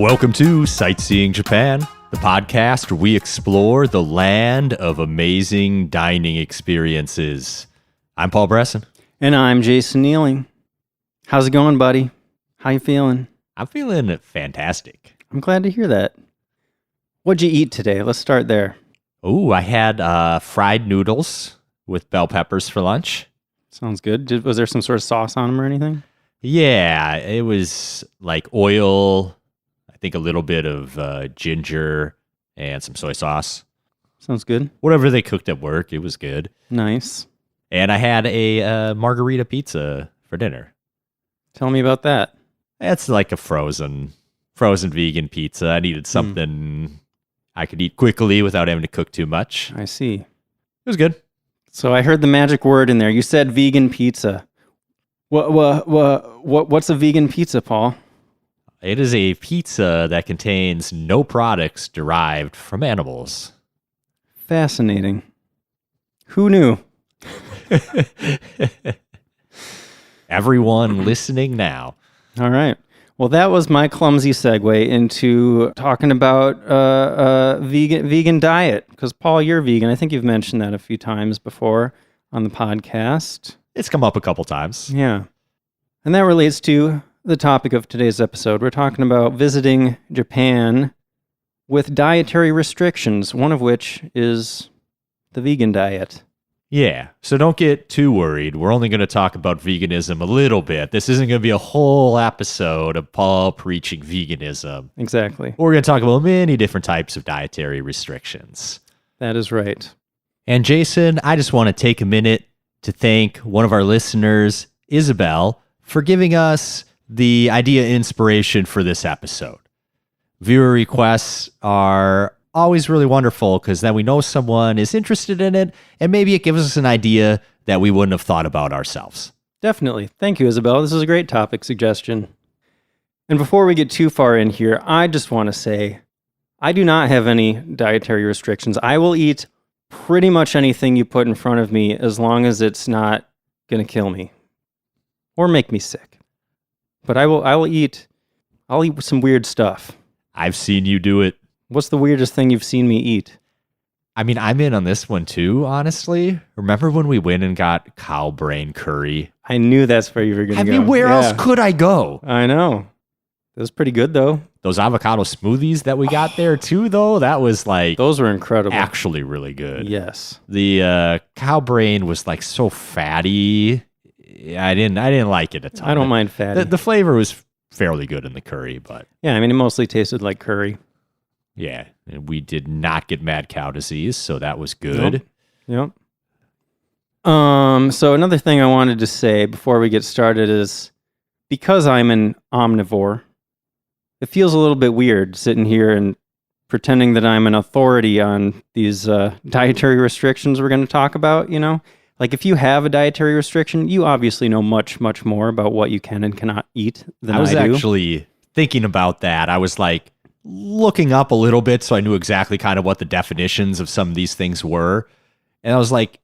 Welcome to Sightseeing Japan, the podcast where we explore the land of amazing dining experiences. I'm Paul Bresson. And I'm Jason Nealing. How's it going, buddy? How you feeling? I'm feeling fantastic. I'm glad to hear that. What'd you eat today? Let's start there. Oh, I had fried noodles with bell peppers for lunch. Sounds good. Was there some sort of sauce on them or anything? Yeah, it was like oil, I think a little bit of ginger and some soy sauce. Sounds good. Whatever they cooked at work, it was good. Nice. And I had a margarita pizza for dinner. Tell me about that. It's like a frozen vegan pizza. I needed something I could eat quickly without having to cook too much. I see. It was good. So I heard the magic word in there. You said vegan pizza. What's a vegan pizza, Paul? It is a pizza that contains no products derived from animals. Fascinating. Who knew? Everyone listening now. All right. Well, that was my clumsy segue into talking about vegan diet. Because, Paul, you're vegan. I think you've mentioned that a few times before on the podcast. It's come up a couple times. Yeah. And that relates to the topic of today's episode. We're talking about visiting Japan with dietary restrictions, one of which is the vegan diet. Yeah, so don't get too worried. We're only going to talk about veganism a little bit. This isn't going to be a whole episode of Paul preaching veganism. Exactly. We're going to talk about many different types of dietary restrictions. That is right. And Jason, I just want to take a minute to thank one of our listeners, Isabel, for giving us the idea and inspiration for this episode. Viewer requests are always really wonderful because then we know someone is interested in it and maybe it gives us an idea that we wouldn't have thought about ourselves. Definitely. Thank you, Isabel. This is a great topic suggestion. And before we get too far in here, I just want to say I do not have any dietary restrictions. I will eat pretty much anything you put in front of me as long as it's not going to kill me or make me sick. But I'll eat some weird stuff. I've seen you do it. What's the weirdest thing you've seen me eat? I mean, I'm in on this one too, honestly. Remember when we went and got cow brain curry? I knew that's where you were going to go. I mean, where else could I go? I know. It was pretty good, though. Those avocado smoothies that we got there too, though, that was like... Those were incredible. Actually really good. Yes. The cow brain was like so fatty. I didn't like it a ton. I don't mind fatty. The flavor was fairly good in the curry, but... Yeah, I mean, it mostly tasted like curry. Yeah, and we did not get mad cow disease, so that was good. Yep. So another thing I wanted to say before we get started is because I'm an omnivore, it feels a little bit weird sitting here and pretending that I'm an authority on these dietary restrictions we're going to talk about, you know? Like if you have a dietary restriction, you obviously know much, much more about what you can and cannot eat than I do. I was actually thinking about that. I was like, looking up a little bit so I knew exactly kind of what the definitions of some of these things were. And I was like,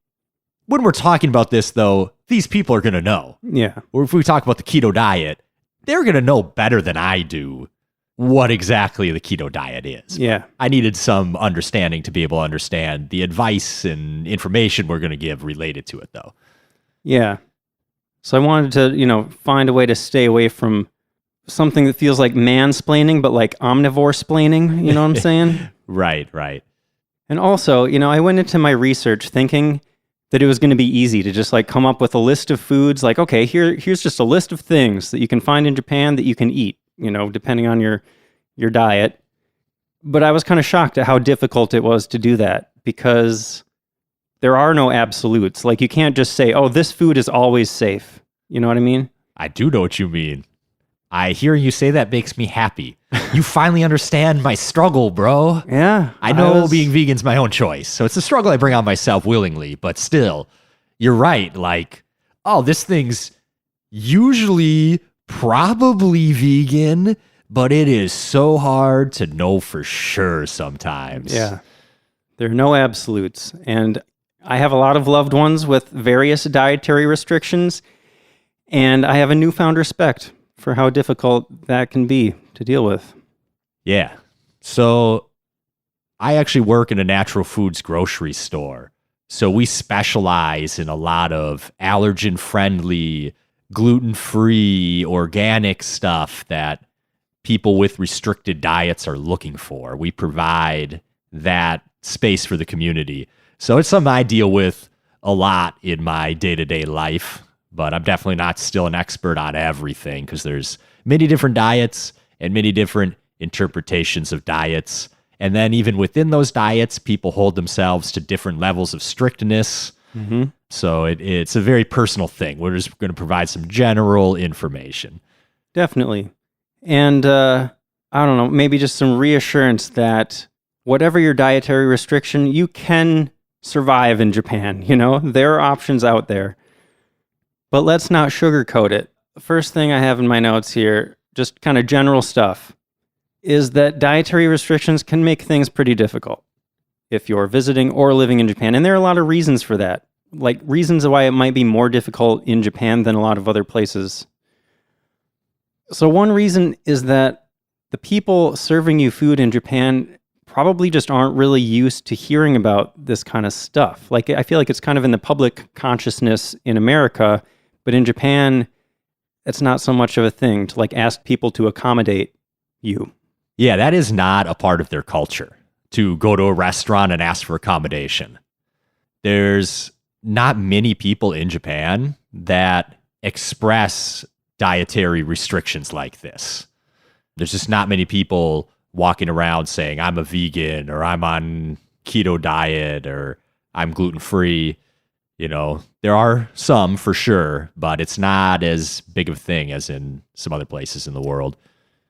when we're talking about this, though, these people are going to know. Yeah. Or if we talk about the keto diet, they're going to know better than I do what exactly the keto diet is. Yeah. I needed some understanding to be able to understand the advice and information we're going to give related to it, though. Yeah. So I wanted to, find a way to stay away from something that feels like mansplaining, but like omnivore-splaining, you know what I'm saying? Right. And also, I went into my research thinking that it was going to be easy to just like come up with a list of foods, like, okay, here's just a list of things that you can find in Japan that you can eat, depending on your diet. But I was kind of shocked at how difficult it was to do that because there are no absolutes. Like you can't just say, oh, this food is always safe. You know what I mean? I do know what you mean. I hear you say that makes me happy. You finally understand my struggle, bro. Yeah. I know being vegan's my own choice, so it's a struggle I bring on myself willingly, but still, you're right. Like, oh, this thing's usually probably vegan, but it is so hard to know for sure sometimes. Yeah. There are no absolutes. And I have a lot of loved ones with various dietary restrictions, and I have a newfound respect for how difficult that can be to deal with. Yeah. So I actually work in a natural foods grocery store. So we specialize in a lot of allergen friendly, gluten-free, organic stuff that people with restricted diets are looking for. We provide that space for the community. So it's something I deal with a lot in my day-to-day life, but I'm definitely not still an expert on everything because there's many different diets and many different interpretations of diets. And then even within those diets, people hold themselves to different levels of strictness. Mm-hmm. So it's a very personal thing. We're just going to provide some general information. Definitely. And I don't know, maybe just some reassurance that whatever your dietary restriction, you can survive in Japan. There are options out there. But let's not sugarcoat it. The first thing I have in my notes here, just kind of general stuff, is that dietary restrictions can make things pretty difficult if you're visiting or living in Japan. And there are a lot of reasons for that, like reasons why it might be more difficult in Japan than a lot of other places. So one reason is that the people serving you food in Japan probably just aren't really used to hearing about this kind of stuff. Like, I feel like it's kind of in the public consciousness in America, but in Japan, it's not so much of a thing to ask people to accommodate you. Yeah, that is not a part of their culture, to go to a restaurant and ask for accommodation. There's not many people in Japan that express dietary restrictions like this. There's just not many people walking around saying, I'm a vegan, or I'm on keto diet, or I'm gluten-free. There are some for sure, but it's not as big of a thing as in some other places in the world.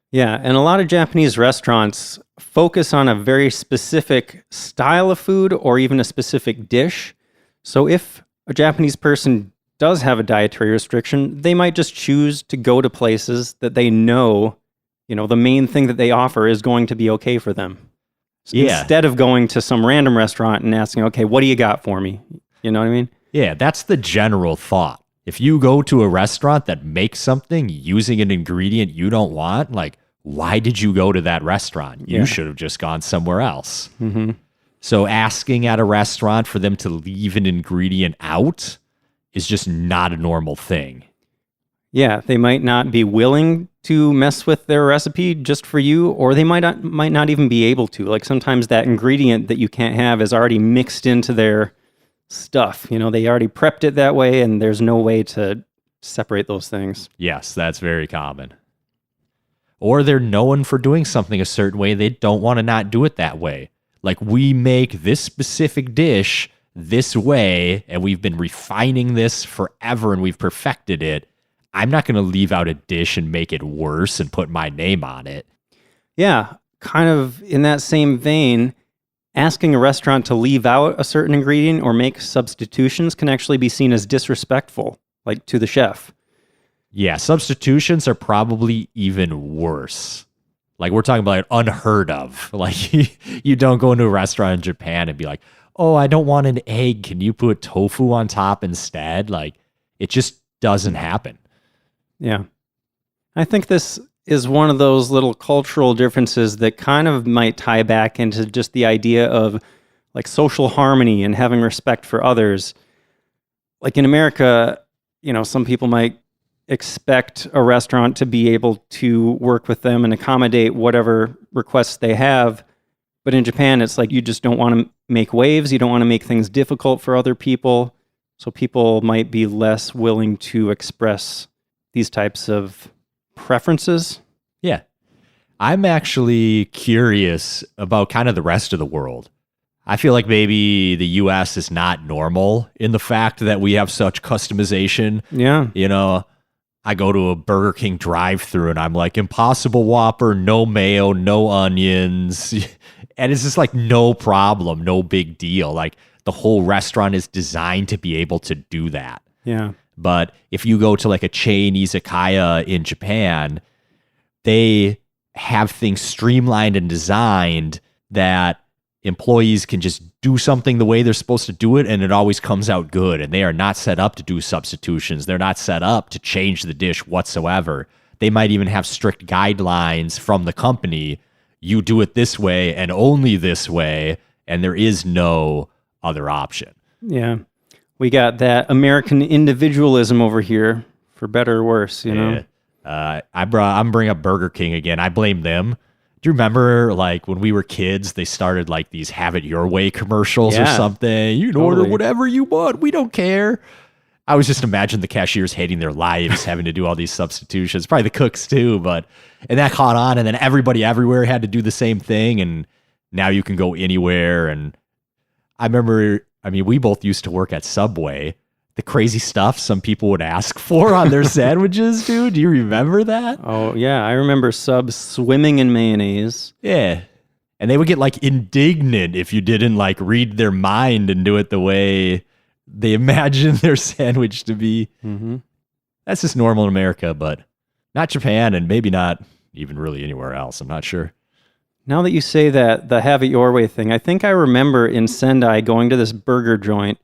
Yeah, and a lot of Japanese restaurants focus on a very specific style of food or even a specific dish. So if a Japanese person does have a dietary restriction, they might just choose to go to places that they know, the main thing that they offer is going to be okay for them. Yeah. Instead of going to some random restaurant and asking, okay, what do you got for me? You know what I mean? Yeah, that's the general thought. If you go to a restaurant that makes something using an ingredient you don't want, why did you go to that restaurant? You should have just gone somewhere else. Mm-hmm. So asking at a restaurant for them to leave an ingredient out is just not a normal thing. Yeah, they might not be willing to mess with their recipe just for you, or they might not even be able to. Sometimes that ingredient that you can't have is already mixed into their stuff. They already prepped it that way, and there's no way to separate those things. Yes, that's very common. Or they're known for doing something a certain way. They don't want to not do it that way. We make this specific dish this way, and we've been refining this forever, and we've perfected it. I'm not going to leave out a dish and make it worse and put my name on it. Yeah, kind of in that same vein, asking a restaurant to leave out a certain ingredient or make substitutions can actually be seen as disrespectful, to the chef. Yeah, substitutions are probably even worse. We're talking about unheard of. You don't go into a restaurant in Japan and be like, oh, I don't want an egg. Can you put tofu on top instead? It just doesn't happen. Yeah. I think this is one of those little cultural differences that kind of might tie back into just the idea of social harmony and having respect for others. In America, some people might expect a restaurant to be able to work with them and accommodate whatever requests they have. But in Japan, it's you just don't want to make waves. You don't want to make things difficult for other people. So people might be less willing to express these types of preferences. Yeah. I'm actually curious about kind of the rest of the world. I feel like maybe the US is not normal in the fact that we have such customization. Yeah. I go to a Burger King drive-thru and I'm Impossible Whopper, no mayo, no onions. And it's just no problem, no big deal. The whole restaurant is designed to be able to do that. Yeah. But if you go to a chain izakaya in Japan, they have things streamlined and designed that employees can just do something the way they're supposed to do it, and it always comes out good. And they are not set up to do substitutions. They're not set up to change the dish whatsoever. They might even have strict guidelines from the company. you do it this way and only this way, and there is no other option. Yeah. We got that American individualism over here, for better or worse, you know? I'm bringing up Burger King again. I blame them. Do you remember, like, when we were kids, they started, like, these have it your way commercials or something? You can order whatever you want. We don't care. I was just imagine the cashiers hating their lives, having to do all these substitutions. Probably the cooks, too. And that caught on, and then everybody everywhere had to do the same thing, and now you can go anywhere. And I remember, we both used to work at Subway. The crazy stuff some people would ask for on their sandwiches, dude. Do you remember that? Oh, yeah. I remember subs swimming in mayonnaise. Yeah. And they would get, like, indignant if you didn't, like, read their mind and do it the way they imagine their sandwich to be. Mm-hmm. That's just normal in America, but not Japan, and maybe not even really anywhere else. I'm not sure. Now that you say that, the have it your way thing, I think I remember in Sendai going to this burger joint,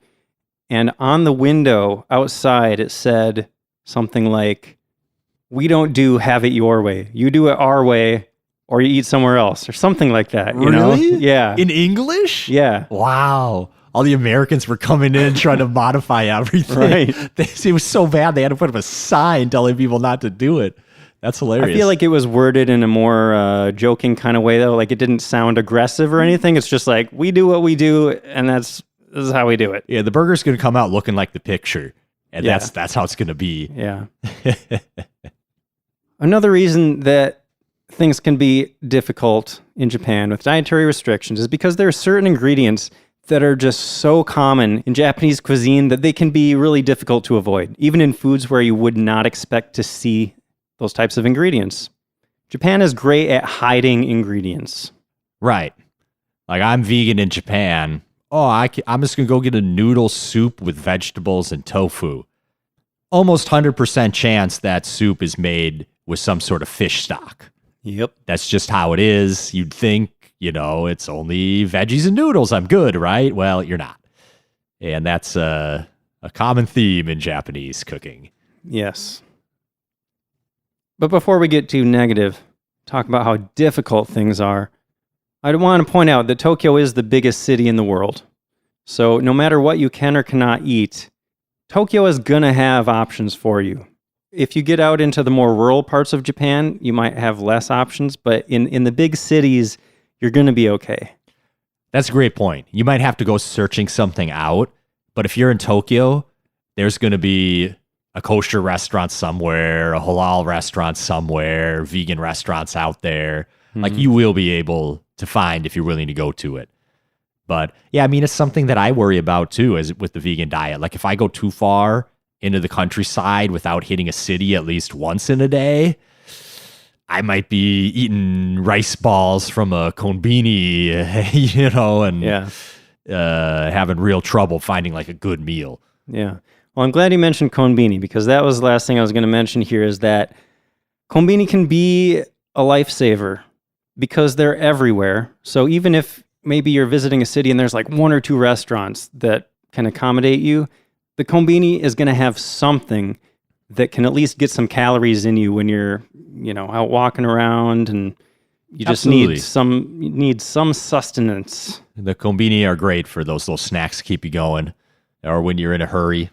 and on the window outside, it said something like, "We don't do have it your way. You do it our way, or you eat somewhere else," or something like that. You know? Yeah. In English? Yeah. Wow. All the Americans were coming in trying to modify everything. Right. It was so bad they had to put up a sign telling people not to do it. That's hilarious. I feel like it was worded in a more joking kind of way, though. Like, it didn't sound aggressive or anything. It's just like, we do what we do, and this is how we do it. Yeah, the burger's going to come out looking like the picture, and that's how it's going to be. Yeah. Another reason that things can be difficult in Japan with dietary restrictions is because there are certain ingredients that are just so common in Japanese cuisine that they can be really difficult to avoid, even in foods where you would not expect to see those types of ingredients. Japan is great at hiding ingredients. Right. Like, I'm vegan in Japan. I'm just going to go get a noodle soup with vegetables and tofu. Almost 100% chance that soup is made with some sort of fish stock. Yep. That's just how it is. You'd think, it's only veggies and noodles. I'm good, right? Well, you're not. And that's a common theme in Japanese cooking. Yes. But before we get too negative, talk about how difficult things are, I want to point out that Tokyo is the biggest city in the world. So no matter what you can or cannot eat, Tokyo is going to have options for you. If you get out into the more rural parts of Japan, you might have less options, but in the big cities, you're going to be okay. That's a great point. You might have to go searching something out, but if you're in Tokyo, there's going to be a kosher restaurant somewhere, a halal restaurant somewhere, vegan restaurants out there. Mm-hmm. Like, you will be able to find if you're willing to go to it. But yeah, it's something that I worry about too, is with the vegan diet. Like, if I go too far into the countryside without hitting a city at least once in a day, I might be eating rice balls from a konbini, and having real trouble finding like a good meal. Yeah. Well, I'm glad you mentioned konbini, because that was the last thing I was going to mention here, is that konbini can be a lifesaver because they're everywhere. So even if maybe you're visiting a city and there's like one or two restaurants that can accommodate you, the konbini is going to have something that can at least get some calories in you when you're, out walking around, and you just need some sustenance. The konbini are great for those little snacks to keep you going, or when you're in a hurry.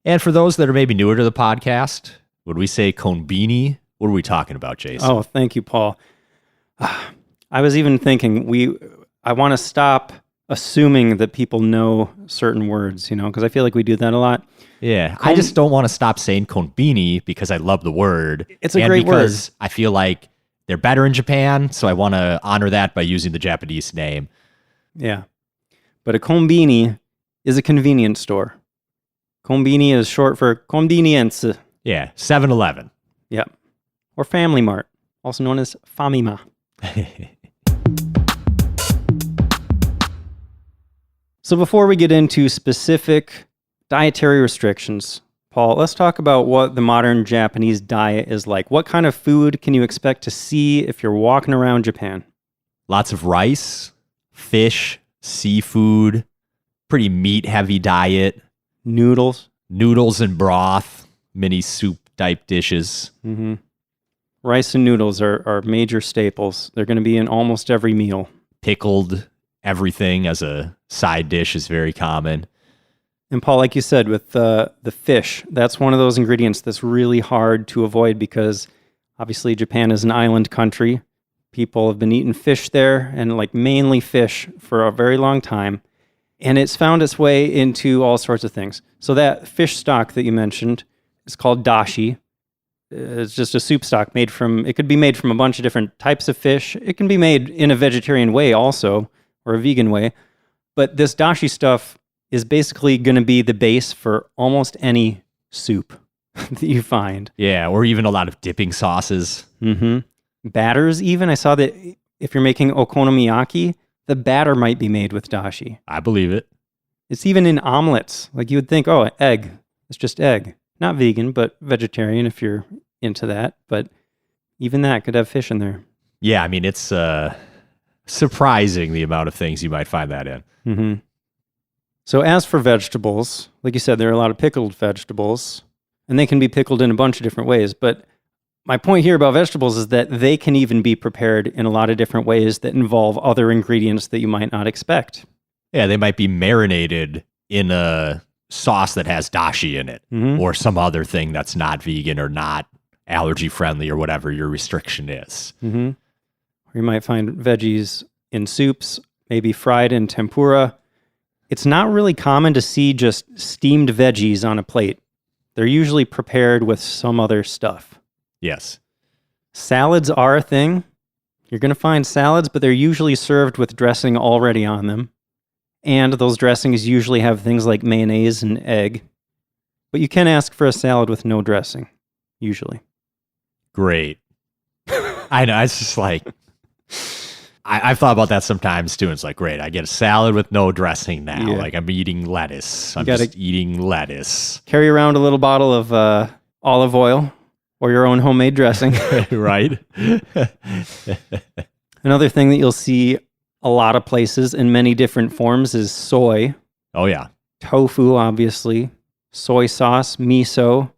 And for those that are maybe newer to the podcast, when we say konbini, what are we talking about, Jason? Oh, thank you, Paul. I was even thinking I want to stop assuming that people know certain words, because I feel like we do that a lot. Yeah, I just don't want to stop saying konbini because I love the word. It's a great word. Because I feel like they're better in Japan, so I want to honor that by using the Japanese name. Yeah. But a konbini is a convenience store. Konbini is short for convenience. Yeah, 7-Eleven. Yep. Or Family Mart, also known as Famima. So before we get into specific dietary restrictions, Paul, let's talk about what the modern Japanese diet is like. What kind of food can you expect to see if you're walking around Japan? Lots of rice, fish, seafood, pretty meat-heavy diet. Noodles and broth, mini soup-type dishes. Mm-hmm. Rice and noodles are major staples. They're going to be in almost every meal. Pickled everything as a side dish is very common. And Paul, like you said, with the fish, that's one of those ingredients that's really hard to avoid because obviously Japan is an island country. People have been eating fish there and like mainly fish for a very long time. And it's found its way into all sorts of things. So that fish stock that you mentioned is called dashi. It's just a soup stock it could be made from a bunch of different types of fish. It can be made in a vegetarian way also, or a vegan way. But this dashi stuff is basically going to be the base for almost any soup that you find. Yeah, or even a lot of dipping sauces. Mm-hmm. Batters even. I saw that if you're making okonomiyaki, the batter might be made with dashi. I believe it. It's even in omelets. Like you would think, oh, egg. It's just egg. Not vegan, but vegetarian if you're into that. But even that could have fish in there. Yeah, I mean, it's surprising the amount of things you might find that in. Mm-hmm. So as for vegetables, like you said, there are a lot of pickled vegetables, and they can be pickled in a bunch of different ways. But my point here about vegetables is that they can even be prepared in a lot of different ways that involve other ingredients that you might not expect. Yeah, they might be marinated in a sauce that has dashi in it, or some other thing that's not vegan or not allergy friendly or whatever your restriction is. Mm-hmm. Or you might find veggies in soups, maybe fried in tempura. It's not really common to see just steamed veggies on a plate. They're usually prepared with some other stuff. Yes. Salads are a thing. You're going to find salads, but they're usually served with dressing already on them. And those dressings usually have things like mayonnaise and egg. But you can ask for a salad with no dressing, usually. Great. I know. It's just like, I've thought about that sometimes too. It's like, great, I get a salad with no dressing now. Yeah. Like I'm eating lettuce. I'm just eating lettuce. Carry around a little bottle of olive oil or your own homemade dressing. Right? Another thing that you'll see a lot of places in many different forms is soy. Oh, yeah. Tofu, obviously. Soy sauce, miso,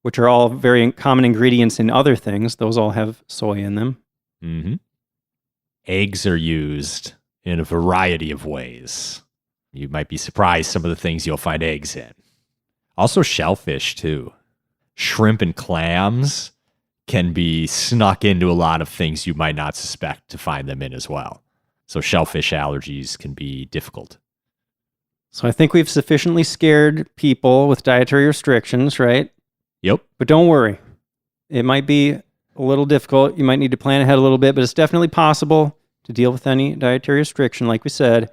which are all very common ingredients in other things. Those all have soy in them. Mm-hmm. Eggs are used in a variety of ways. You might be surprised some of the things you'll find eggs in. Also shellfish, too. Shrimp and clams can be snuck into a lot of things you might not suspect to find them in as well. So shellfish allergies can be difficult. So I think we've sufficiently scared people with dietary restrictions, right? Yep. But don't worry. It might be a little difficult. You might need to plan ahead a little bit, but it's definitely possible to deal with any dietary restriction, like we said.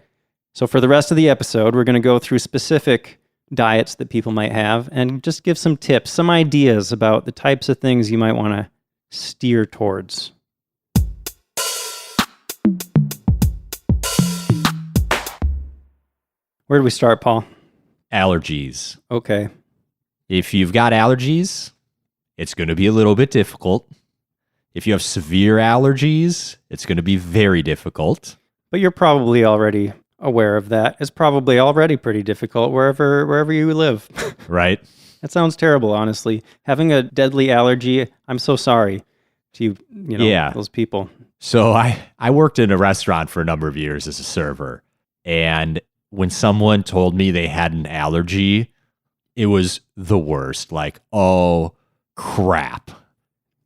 So for the rest of the episode, we're going to go through specific diets that people might have and just give some tips, some ideas about the types of things you might want to steer towards. Where do we start, Paul? Allergies. Okay. If you've got allergies, it's going to be a little bit difficult. If you have severe allergies, it's going to be very difficult. But you're probably already aware of that. It's probably already pretty difficult wherever you live. Right? That sounds terrible, honestly. Having a deadly allergy, I'm so sorry to those people. So I worked in a restaurant for a number of years as a server. And when someone told me they had an allergy, it was the worst. Like, oh, crap.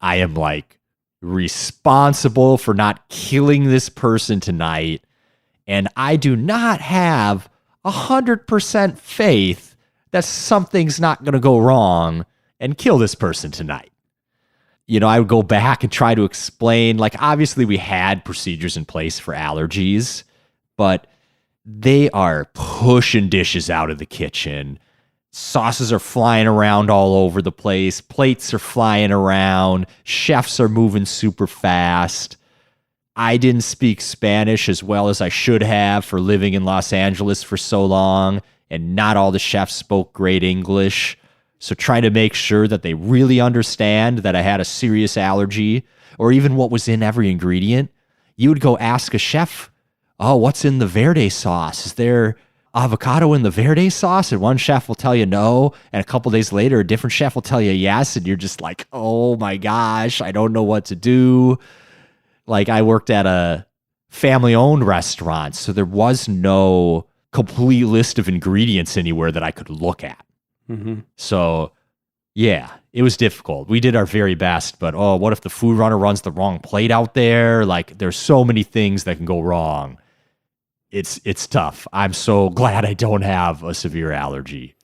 I am like responsible for not killing this person tonight. And I do not have 100% faith that something's not going to go wrong and kill this person tonight. You know, I would go back and try to explain, like, obviously we had procedures in place for allergies, but they are pushing dishes out of the kitchen. Sauces are flying around all over the place. Plates are flying around. Chefs are moving super fast. I didn't speak Spanish as well as I should have for living in Los Angeles for so long, and not all the chefs spoke great English. So trying to make sure that they really understand that I had a serious allergy, or even what was in every ingredient. You would go ask a chef, oh, what's in the verde sauce? Is there avocado in the verde sauce? And one chef will tell you no. And a couple days later, a different chef will tell you yes. And you're just like, oh my gosh, I don't know what to do. Like, I worked at a family-owned restaurant, so there was no complete list of ingredients anywhere that I could look at. Mm-hmm. So, yeah, it was difficult. We did our very best, but what if the food runner runs the wrong plate out there? Like, there's so many things that can go wrong. It's tough. I'm so glad I don't have a severe allergy.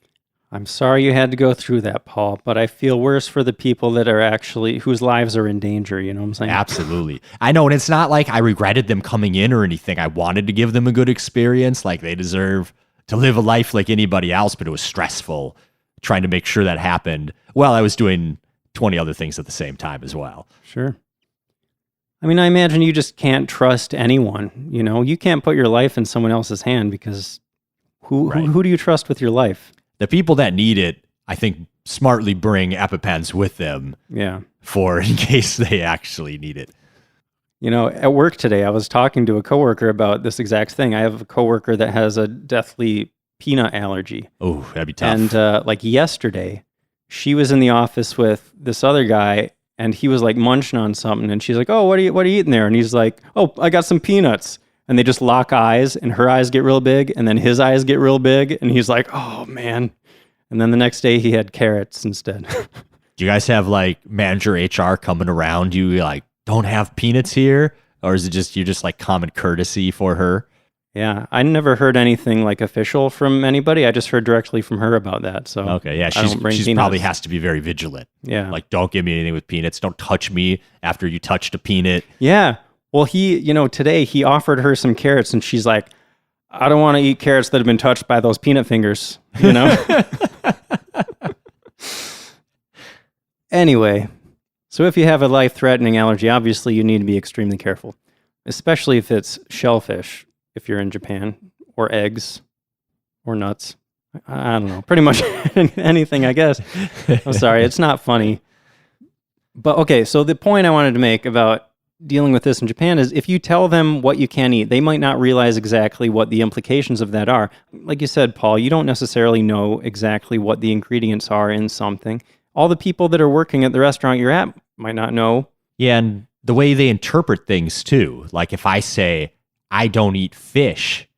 I'm sorry you had to go through that, Paul, but I feel worse for the people that are whose lives are in danger, you know what I'm saying? Absolutely. I know, and it's not like I regretted them coming in or anything. I wanted to give them a good experience. Like, they deserve to live a life like anybody else, but it was stressful trying to make sure that happened while I was doing 20 other things at the same time as well. Sure. I mean, I imagine you just can't trust anyone, you know? You can't put your life in someone else's hand because who do you trust with your life? The people that need it, I think, smartly bring EpiPens with them. Yeah. For in case they actually need it. You know, at work today, I was talking to a coworker about this exact thing. I have a coworker that has a deathly peanut allergy. Oh, that'd be tough. And like yesterday, she was in the office with this other guy, and he was like munching on something, and she's like, "Oh, what are you eating there?" And he's like, "Oh, I got some peanuts." And they just lock eyes, and her eyes get real big, and then his eyes get real big, and he's like, "Oh man." And then the next day he had carrots instead. Do you guys have like manager HR coming around you like, don't have peanuts here? Or is it just, you're just like common courtesy for her? Yeah, I never heard anything like official from anybody. I just heard directly from her about that. So okay, yeah, she's probably has to be very vigilant. Yeah, like, don't give me anything with peanuts. Don't touch me after you touched a peanut. Yeah. Well, today he offered her some carrots, and she's like, "I don't want to eat carrots that have been touched by those peanut fingers." You know. Anyway, so if you have a life-threatening allergy, obviously you need to be extremely careful, especially if it's shellfish, if you're in Japan, or eggs, or nuts. I don't know, pretty much anything, I guess. I'm sorry, it's not funny. But okay, so the point I wanted to make about dealing with this in Japan is if you tell them what you can eat, they might not realize exactly what the implications of that are. Like you said, Paul, you don't necessarily know exactly what the ingredients are in something. All the people that are working at the restaurant you're at might not know. Yeah, and the way they interpret things too. Like if I say, I don't eat fish,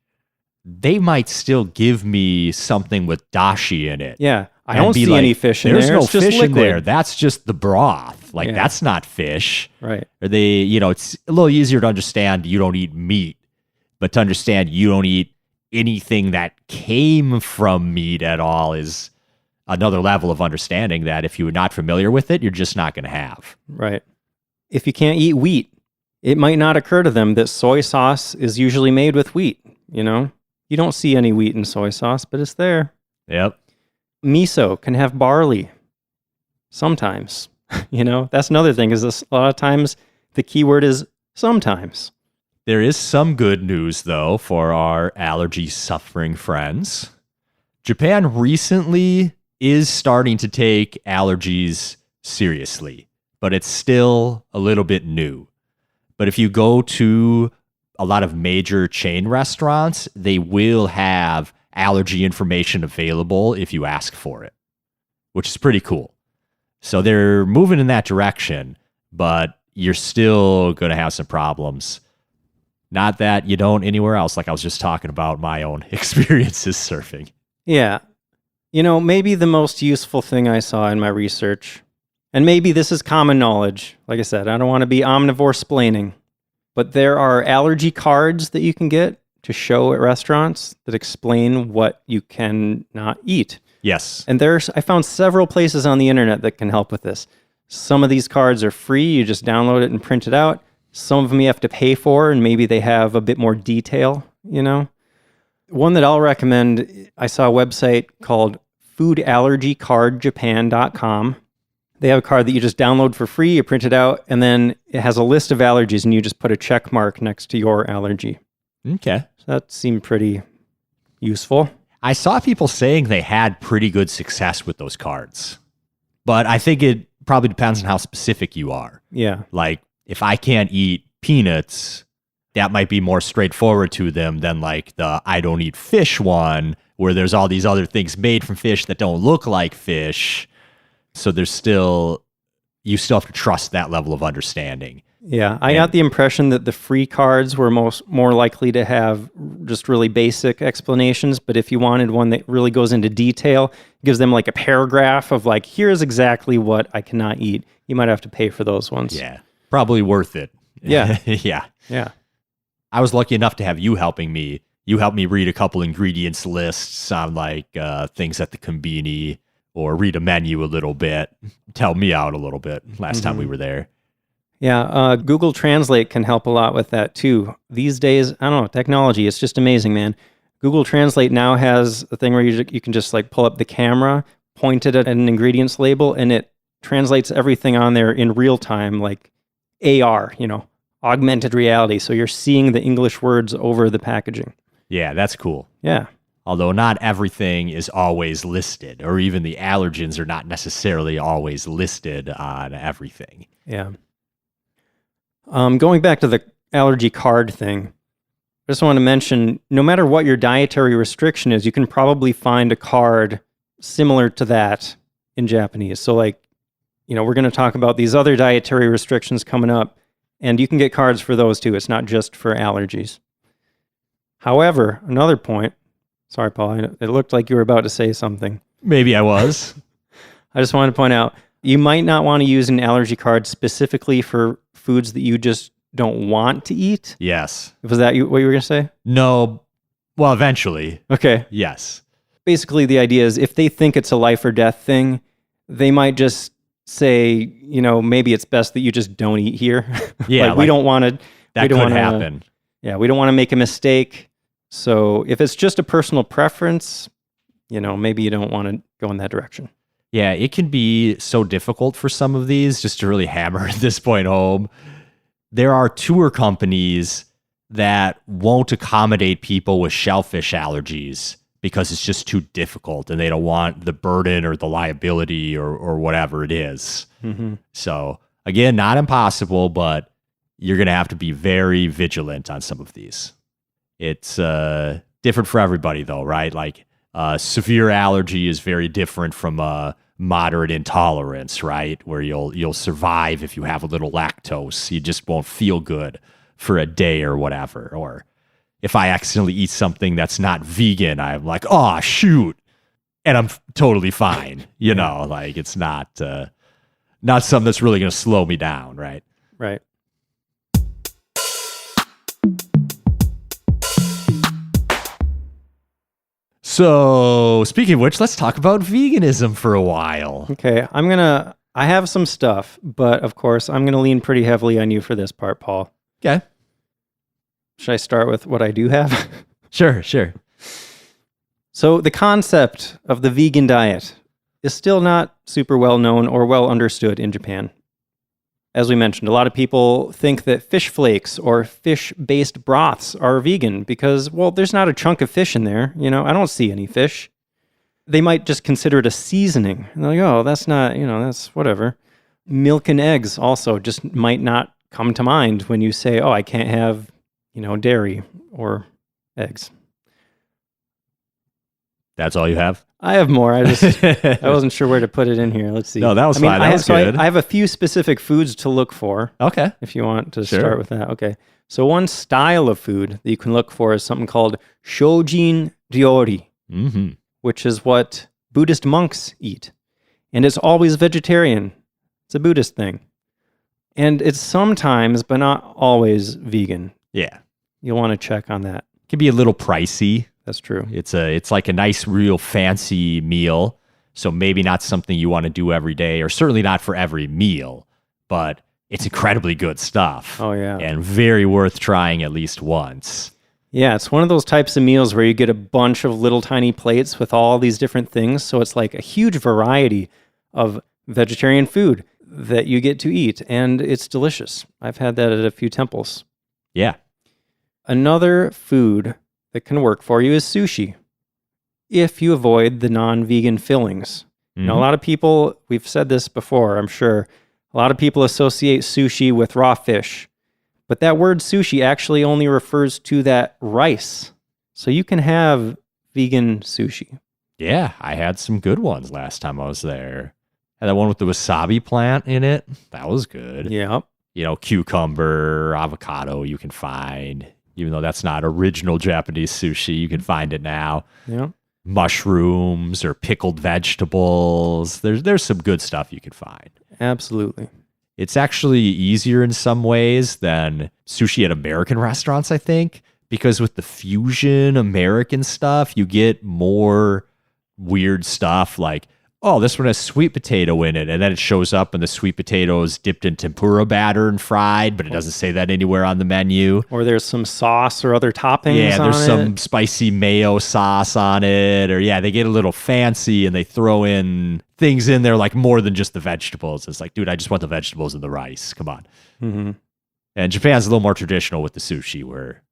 they might still give me something with dashi in it. Yeah, I don't see any fish in there. There's no it's just fish liquid. in there. That's just the broth. Like, that's not fish. Right. Or it's a little easier to understand you don't eat meat, but to understand you don't eat anything that came from meat at all is another level of understanding that if you're not familiar with it, you're just not going to have. Right. If you can't eat wheat, it might not occur to them that soy sauce is usually made with wheat, you know? You don't see any wheat in soy sauce, but it's there. Yep. Miso can have barley. Sometimes. You know, that's another thing is this, a lot of times the key word is sometimes. There is some good news, though, for our allergy-suffering friends. Japan recently is starting to take allergies seriously, but it's still a little bit new. But if you go to a lot of major chain restaurants, they will have allergy information available if you ask for it, which is pretty cool. So they're moving in that direction, but you're still going to have some problems. Not that you don't anywhere else, like I was just talking about my own experiences surfing. Yeah. You know, maybe the most useful thing I saw in my research, and maybe this is common knowledge. Like I said, I don't want to be omnivore-splaining, but there are allergy cards that you can get to show at restaurants that explain what you cannot eat. Yes. And I found several places on the internet that can help with this. Some of these cards are free. You just download it and print it out. Some of them you have to pay for, and maybe they have a bit more detail, you know? One that I'll recommend, I saw a website called foodallergycardjapan.com. They have a card that you just download for free, you print it out, and then it has a list of allergies, and you just put a check mark next to your allergy. Okay. So that seemed pretty useful. I saw people saying they had pretty good success with those cards, but I think it probably depends on how specific you are. Yeah. Like, if I can't eat peanuts, that might be more straightforward to them than like the I don't eat fish one, where there's all these other things made from fish that don't look like fish. So you still have to trust that level of understanding. Yeah, I got the impression that the free cards were more likely to have just really basic explanations, but if you wanted one that really goes into detail, gives them like a paragraph of like, here's exactly what I cannot eat, you might have to pay for those ones. Yeah, probably worth it. Yeah. Yeah. I was lucky enough to have you helping me. You helped me read a couple ingredients lists on like things at the Conbini, or read a menu a little bit, tell me out a little bit last time we were there. Yeah, Google Translate can help a lot with that too. These days, I don't know, technology, it's just amazing, man. Google Translate now has a thing where you can just like pull up the camera, point it at an ingredients label, and it translates everything on there in real time, like AR, augmented reality. So you're seeing the English words over the packaging. Yeah, that's cool. Yeah. Although not everything is always listed, or even the allergens are not necessarily always listed on everything. Yeah. Going back to the allergy card thing, I just want to mention, no matter what your dietary restriction is, you can probably find a card similar to that in Japanese. So like, we're going to talk about these other dietary restrictions coming up, and you can get cards for those too. It's not just for allergies. However, another point, sorry, Paul, it looked like you were about to say something. Maybe I was. I just wanted to point out, you might not want to use an allergy card specifically for foods that you just don't want to eat. Yes. Was that what you were going to say? No. Well, eventually. Okay. Yes. Basically, the idea is if they think it's a life or death thing, they might just say, maybe it's best that you just don't eat here. Yeah. We don't want to. That could happen. Yeah. We don't want to make a mistake. So if it's just a personal preference, maybe you don't want to go in that direction. Yeah, it can be so difficult for some of these, just to really hammer this point home. There are tour companies that won't accommodate people with shellfish allergies because it's just too difficult and they don't want the burden or the liability or whatever it is. Mm-hmm. So again, not impossible, but you're going to have to be very vigilant on some of these. It's different for everybody though, right? Like severe allergy is very different from moderate intolerance, right? Where you'll survive if you have a little lactose. You just won't feel good for a day or whatever. Or if I accidentally eat something that's not vegan, I'm like, oh, shoot. And I'm totally fine. Like it's not something that's really going to slow me down, right? Right. So, speaking of which, let's talk about veganism for a while. Okay, I have some stuff, but of course, I'm going to lean pretty heavily on you for this part, Paul. Okay. Should I start with what I do have? Sure. So, the concept of the vegan diet is still not super well known or well understood in Japan. As we mentioned, a lot of people think that fish flakes or fish-based broths are vegan because, well, there's not a chunk of fish in there. I don't see any fish. They might just consider it a seasoning. And they're like, oh, that's not, that's whatever. Milk and eggs also just might not come to mind when you say, oh, I can't have, dairy or eggs. That's all you have? I have more. I wasn't sure where to put it in here. Let's see. No, that was fine. That was good. I have a few specific foods to look for. Okay. If you want to start with that. Okay. So one style of food that you can look for is something called shojin ryori, which is what Buddhist monks eat. And it's always vegetarian. It's a Buddhist thing. And it's sometimes, but not always, vegan. Yeah. You'll want to check on that. It can be a little pricey. That's true. It's like a nice, real fancy meal. So maybe not something you want to do every day, or certainly not for every meal, but it's incredibly good stuff. Oh, yeah. And very worth trying at least once. Yeah, it's one of those types of meals where you get a bunch of little tiny plates with all these different things. So it's like a huge variety of vegetarian food that you get to eat, and it's delicious. I've had that at a few temples. Yeah. Another food that can work for you is sushi, if you avoid the non-vegan fillings. Mm-hmm. Now, a lot of people, we've said this before, I'm sure, a lot of people associate sushi with raw fish, But that word sushi actually only refers to that rice. So you can have vegan sushi. Yeah, I had some good ones last time I was there. Had that one with the wasabi plant in it. That was good. Yep. Cucumber, avocado you can find. Even though that's not original Japanese sushi, you can find it now. Yep. Mushrooms or pickled vegetables. There's some good stuff you can find. Absolutely. It's actually easier in some ways than sushi at American restaurants, I think, because with the fusion American stuff, you get more weird stuff like, oh, this one has sweet potato in it. And then it shows up and the sweet potato is dipped in tempura batter and fried, but it doesn't say that anywhere on the menu. Or there's some sauce or other toppings Yeah, there's on some spicy mayo sauce on it. Or they get a little fancy and they throw in things in there like more than just the vegetables. It's like, dude, I just want the vegetables and the rice. Come on. Mm-hmm. And Japan's a little more traditional with the sushi where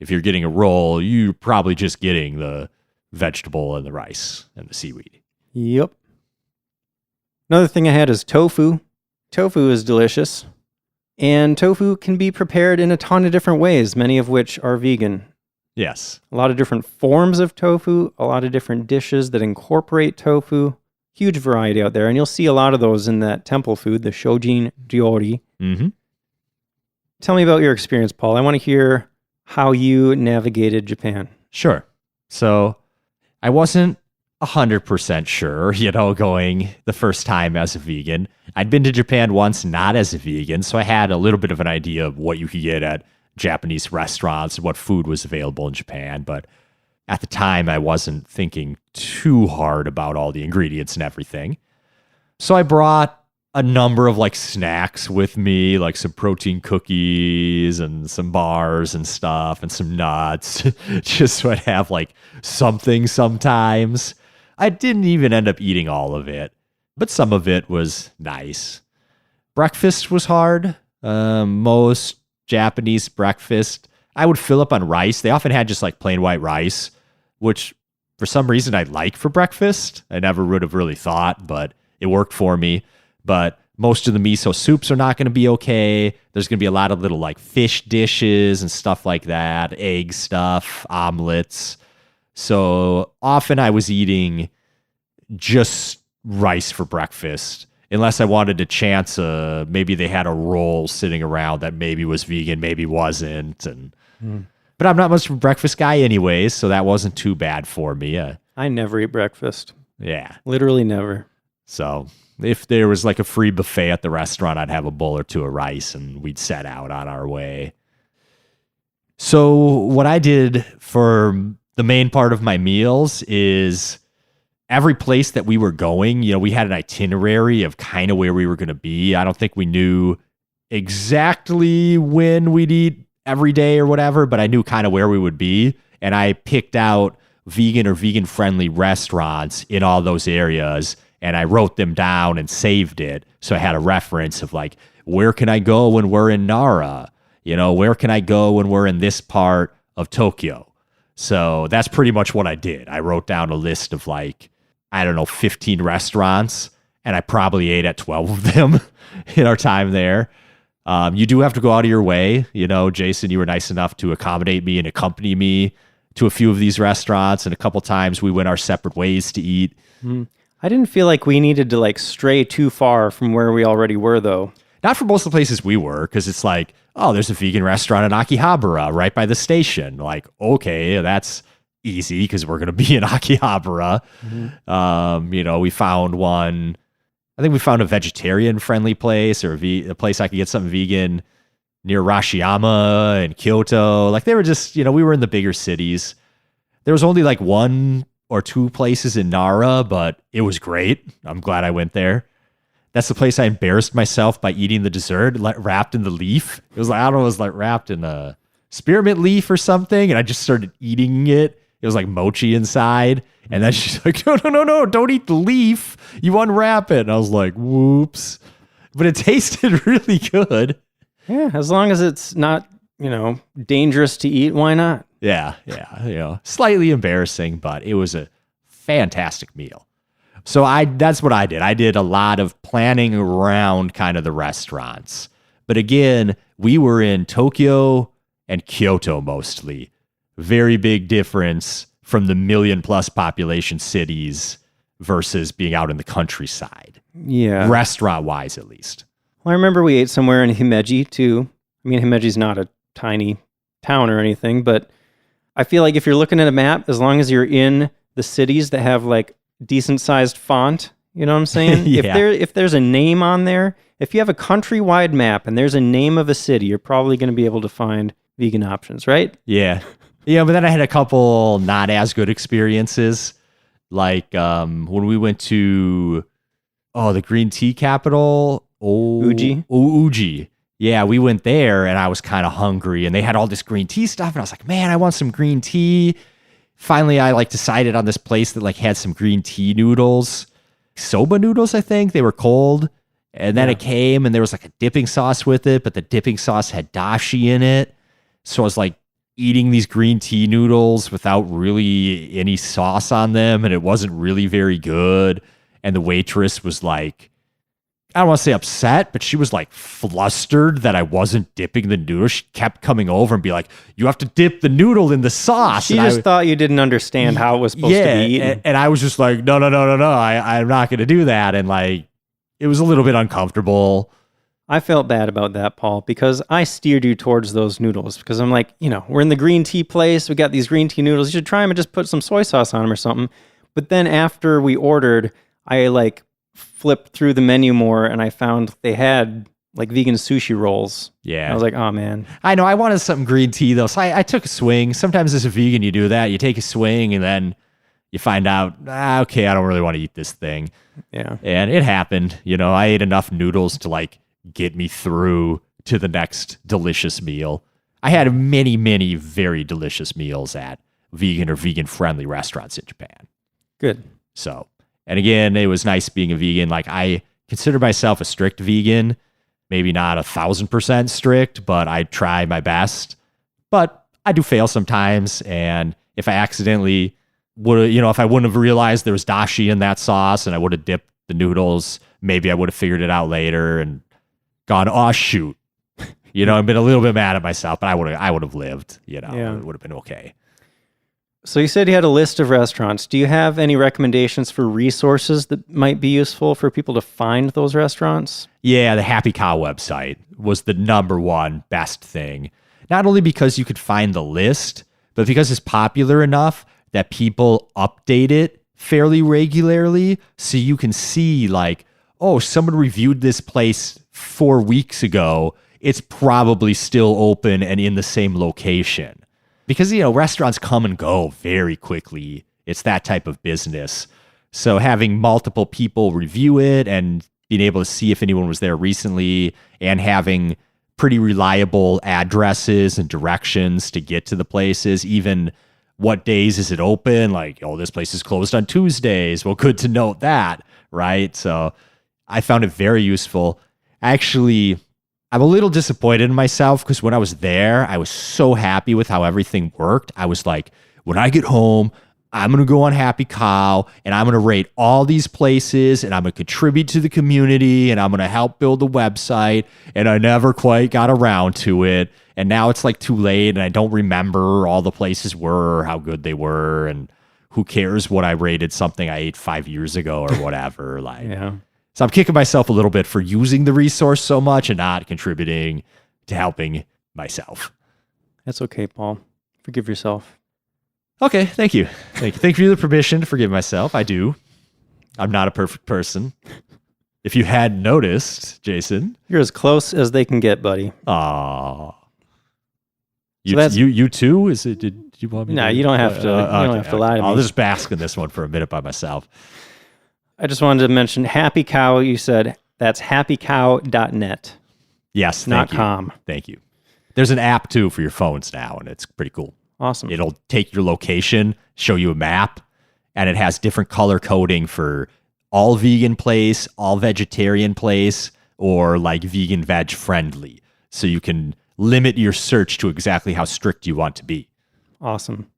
if you're getting a roll, you're probably just getting the vegetable and the rice and the seaweed. Yep. Another thing I had is tofu. Tofu is delicious. And tofu can be prepared in a ton of different ways, many of which are vegan. Yes. A lot of different forms of tofu, a lot of different dishes that incorporate tofu. Huge variety out there. And you'll see a lot of those in that temple food, the shojin ryori. Mm-hmm. Tell me about your experience, Paul. I want to hear how you navigated Japan. Sure. So I wasn't 100% sure, going the first time as a vegan. I'd been to Japan once not as a vegan, so I had a little bit of an idea of what you could get at Japanese restaurants and what food was available in Japan. But at the time, I wasn't thinking too hard about all the ingredients and everything. So I brought a number of snacks with me, like some protein cookies and some bars and stuff and some nuts, just so I'd have something sometimes. I didn't even end up eating all of it, but some of it was nice. Breakfast was hard. Most Japanese breakfast, I would fill up on rice. They often had just plain white rice, which for some reason I like for breakfast. I never would have really thought, but it worked for me. But most of the miso soups are not going to be okay. There's going to be a lot of little fish dishes and stuff like that, egg stuff, omelets. So often I was eating just rice for breakfast, unless I wanted to chance maybe they had a roll sitting around that maybe was vegan, maybe wasn't. But I'm not much of a breakfast guy anyways, so that wasn't too bad for me. I never eat breakfast. Yeah. Literally never. So if there was a free buffet at the restaurant, I'd have a bowl or two of rice and we'd set out on our way. So what I did for the main part of my meals is every place that we were going, we had an itinerary of kind of where we were going to be. I don't think we knew exactly when we'd eat every day or whatever, but I knew kind of where we would be. And I picked out vegan or vegan friendly restaurants in all those areas. And I wrote them down and saved it. So I had a reference of where can I go when we're in Nara? Where can I go when we're in this part of Tokyo? So that's pretty much what I did. I wrote down a list of 15 restaurants, and I probably ate at 12 of them in our time there. You do have to go out of your way. Jason, you were nice enough to accommodate me and accompany me to a few of these restaurants. And a couple times we went our separate ways to eat. I didn't feel like we needed to stray too far from where we already were, though. Not for most of the places we were, because it's there's a vegan restaurant in Akihabara right by the station. Okay, that's easy because we're going to be in Akihabara. We found one. I think we found a vegetarian-friendly place or a place I could get something vegan near Rashiyama and Kyoto. They were just, we were in the bigger cities. There was only one or two places in Nara, but it was great. I'm glad I went there. That's the place I embarrassed myself by eating the dessert wrapped in the leaf. It was I don't know, it was wrapped in a spearmint leaf or something, and I just started eating it. It was mochi inside, and then she's like, no, don't eat the leaf. You unwrap it. And I was like, whoops. But it tasted really good. Yeah, as long as it's not, dangerous to eat, why not? Yeah, slightly embarrassing, but it was a fantastic meal. So that's what I did. I did a lot of planning around kind of the restaurants. But again, We were in Tokyo and Kyoto mostly. Very big difference from the 1 million+ population cities versus being out in the countryside. Yeah. Restaurant-wise, at least. Well, I remember we ate somewhere in Himeji, too. I mean, Himeji's not a tiny town or anything, but I feel like if you're looking at a map, as long as you're in the cities that have like decent-sized font, you know what I'm saying? Yeah. If there's a name on there, if you have a countrywide map and there's a name of a city, you're probably going to be able to find vegan options, right? Yeah. Yeah, but then I had a couple not as good experiences. Like when we went to, the green tea capital. Uji? Uji. Yeah, we went there and I was kind of hungry and they had all this green tea stuff and I was like, man, I want some green tea. Finally, I like decided on this place that like had some green tea noodles. Soba noodles, I think. They were cold. And then it came and there was like a dipping sauce with it, but the dipping sauce had dashi in it. So I was like eating these green tea noodles without really any sauce on them, and it wasn't really very good. And the waitress was like, I don't want to say upset, but she was like flustered that I wasn't dipping the noodle. She kept coming over and be like, you have to dip the noodle in the sauce. She just thought you didn't understand how it was supposed to be eaten. And I was just like, no, I'm not going to do that. And like, it was a little bit uncomfortable. I felt bad about that, Paul, because I steered you towards those noodles because I'm like, we're in the green tea place. We got these green tea noodles. You should try them and just put some soy sauce on them or something. But then after we ordered, I like flipped through the menu more and I found they had like vegan sushi rolls. Yeah. I was like, oh man. I know. I wanted something green tea though. So I took a swing. Sometimes as a vegan, you do that. You take a swing and then you find out, okay, I don't really want to eat this thing. Yeah. And it happened. I ate enough noodles to like get me through to the next delicious meal. I had many, many very delicious meals at vegan or vegan-friendly restaurants in Japan. Good. So, and again, it was nice being a vegan. Like, I consider myself a strict vegan, maybe not 1,000% strict, but I try my best. But I do fail sometimes, and if I accidentally would have, if I wouldn't have realized there was dashi in that sauce and I would have dipped the noodles, maybe I would have figured it out later and gone, oh shoot, I've been a little bit mad at myself, but I would have lived, It would have been okay. So you said you had a list of restaurants. Do you have any recommendations for resources that might be useful for people to find those restaurants? Yeah, the Happy Cow website was the number one best thing. Not only because you could find the list, but because it's popular enough that people update it fairly regularly, so you can see like, oh, someone reviewed this place 4 weeks ago. It's probably still open and in the same location. Because, restaurants come and go very quickly. It's that type of business. So having multiple people review it and being able to see if anyone was there recently and having pretty reliable addresses and directions to get to the places, even what days is it open? Like, oh, this place is closed on Tuesdays. Well, good to note that, right? So I found it very useful. Actually, I'm a little disappointed in myself because when I was there, I was so happy with how everything worked. I was like, when I get home, I'm going to go on Happy Cow and I'm going to rate all these places and I'm going to contribute to the community and I'm going to help build the website. And I never quite got around to it. And now it's like too late and I don't remember all the places were or how good they were. And who cares what I rated something I ate 5 years ago or whatever. Yeah. So I'm kicking myself a little bit for using the resource so much and not contributing to helping myself. That's okay, Paul. Forgive yourself. Okay, thank you. Thank you for the permission to forgive myself. I do. I'm not a perfect person. If you hadn't noticed, Jason. You're as close as they can get, buddy. Aww. So you too? Is it? Did you want me? No, you don't have to. You don't have to lie to me. I'll just bask in this one for a minute by myself. I just wanted to mention Happy Cow. You said that's happycow.net. Yes, not .com. Thank you. There's an app too for your phones now, and it's pretty cool. Awesome. It'll take your location, show you a map, and it has different color coding for all vegan place, all vegetarian place, or like vegan veg friendly. So you can limit your search to exactly how strict you want to be. Awesome.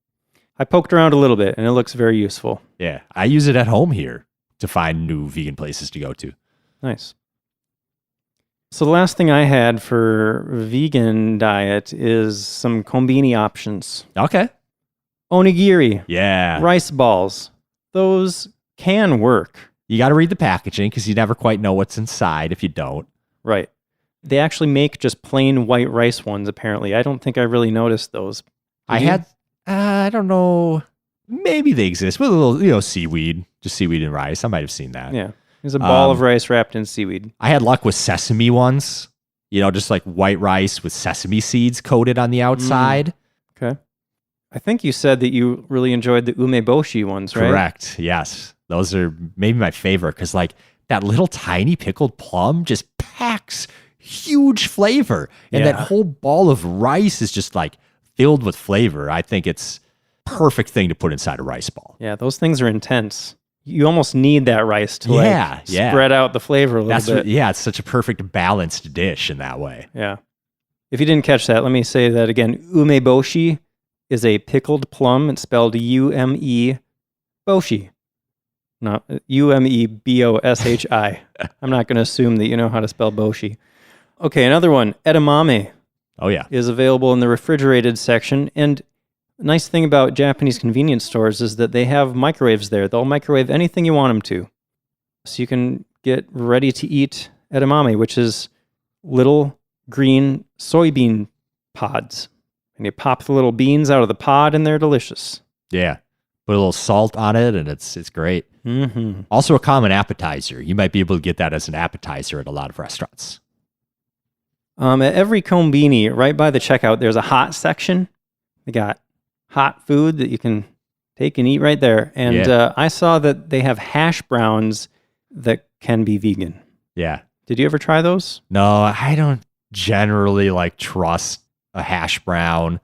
I poked around a little bit and it looks very useful. Yeah, I use it at home here to find new vegan places to go to. Nice. So the last thing I had for vegan diet is some kombini options. Okay. Onigiri, Yeah. rice balls. Those can work. You got to read the packaging because you never quite know what's inside if you don't. Right. They actually make just plain white rice ones, apparently. I don't think I really noticed those. I don't know, maybe they exist with a little, seaweed, just seaweed and rice. I might have seen that. Yeah. There's a ball of rice wrapped in seaweed. I had luck with sesame ones, just like white rice with sesame seeds coated on the outside. Okay. I think you said that you really enjoyed the umeboshi ones, right? Correct. Yes. Those are maybe my favorite because like that little tiny pickled plum just packs huge flavor. And that whole ball of rice is just like filled with flavor. I think it's perfect thing to put inside a rice ball. Yeah, those things are intense. You almost need that rice to spread out the flavor a little bit. Yeah, it's such a perfect balanced dish in that way. Yeah. If you didn't catch that, let me say that again. Umeboshi is a pickled plum. It's spelled U-M-E boshi. Not U-M-E-B-O-S-H-I. I'm not going to assume that you know how to spell boshi. Okay, another one. Edamame. Oh, yeah. Is available in the refrigerated section. And the nice thing about Japanese convenience stores is that they have microwaves there. They'll microwave anything you want them to. So you can get ready to eat edamame, which is little green soybean pods. And you pop the little beans out of the pod and they're delicious. Yeah. Put a little salt on it and it's great. Mm-hmm. Also a common appetizer. You might be able to get that as an appetizer at a lot of restaurants. At every kombini, right by the checkout, there's a hot section. They got hot food that you can take and eat right there. And I saw that they have hash browns that can be vegan. Yeah. Did you ever try those? No, I don't generally trust a hash brown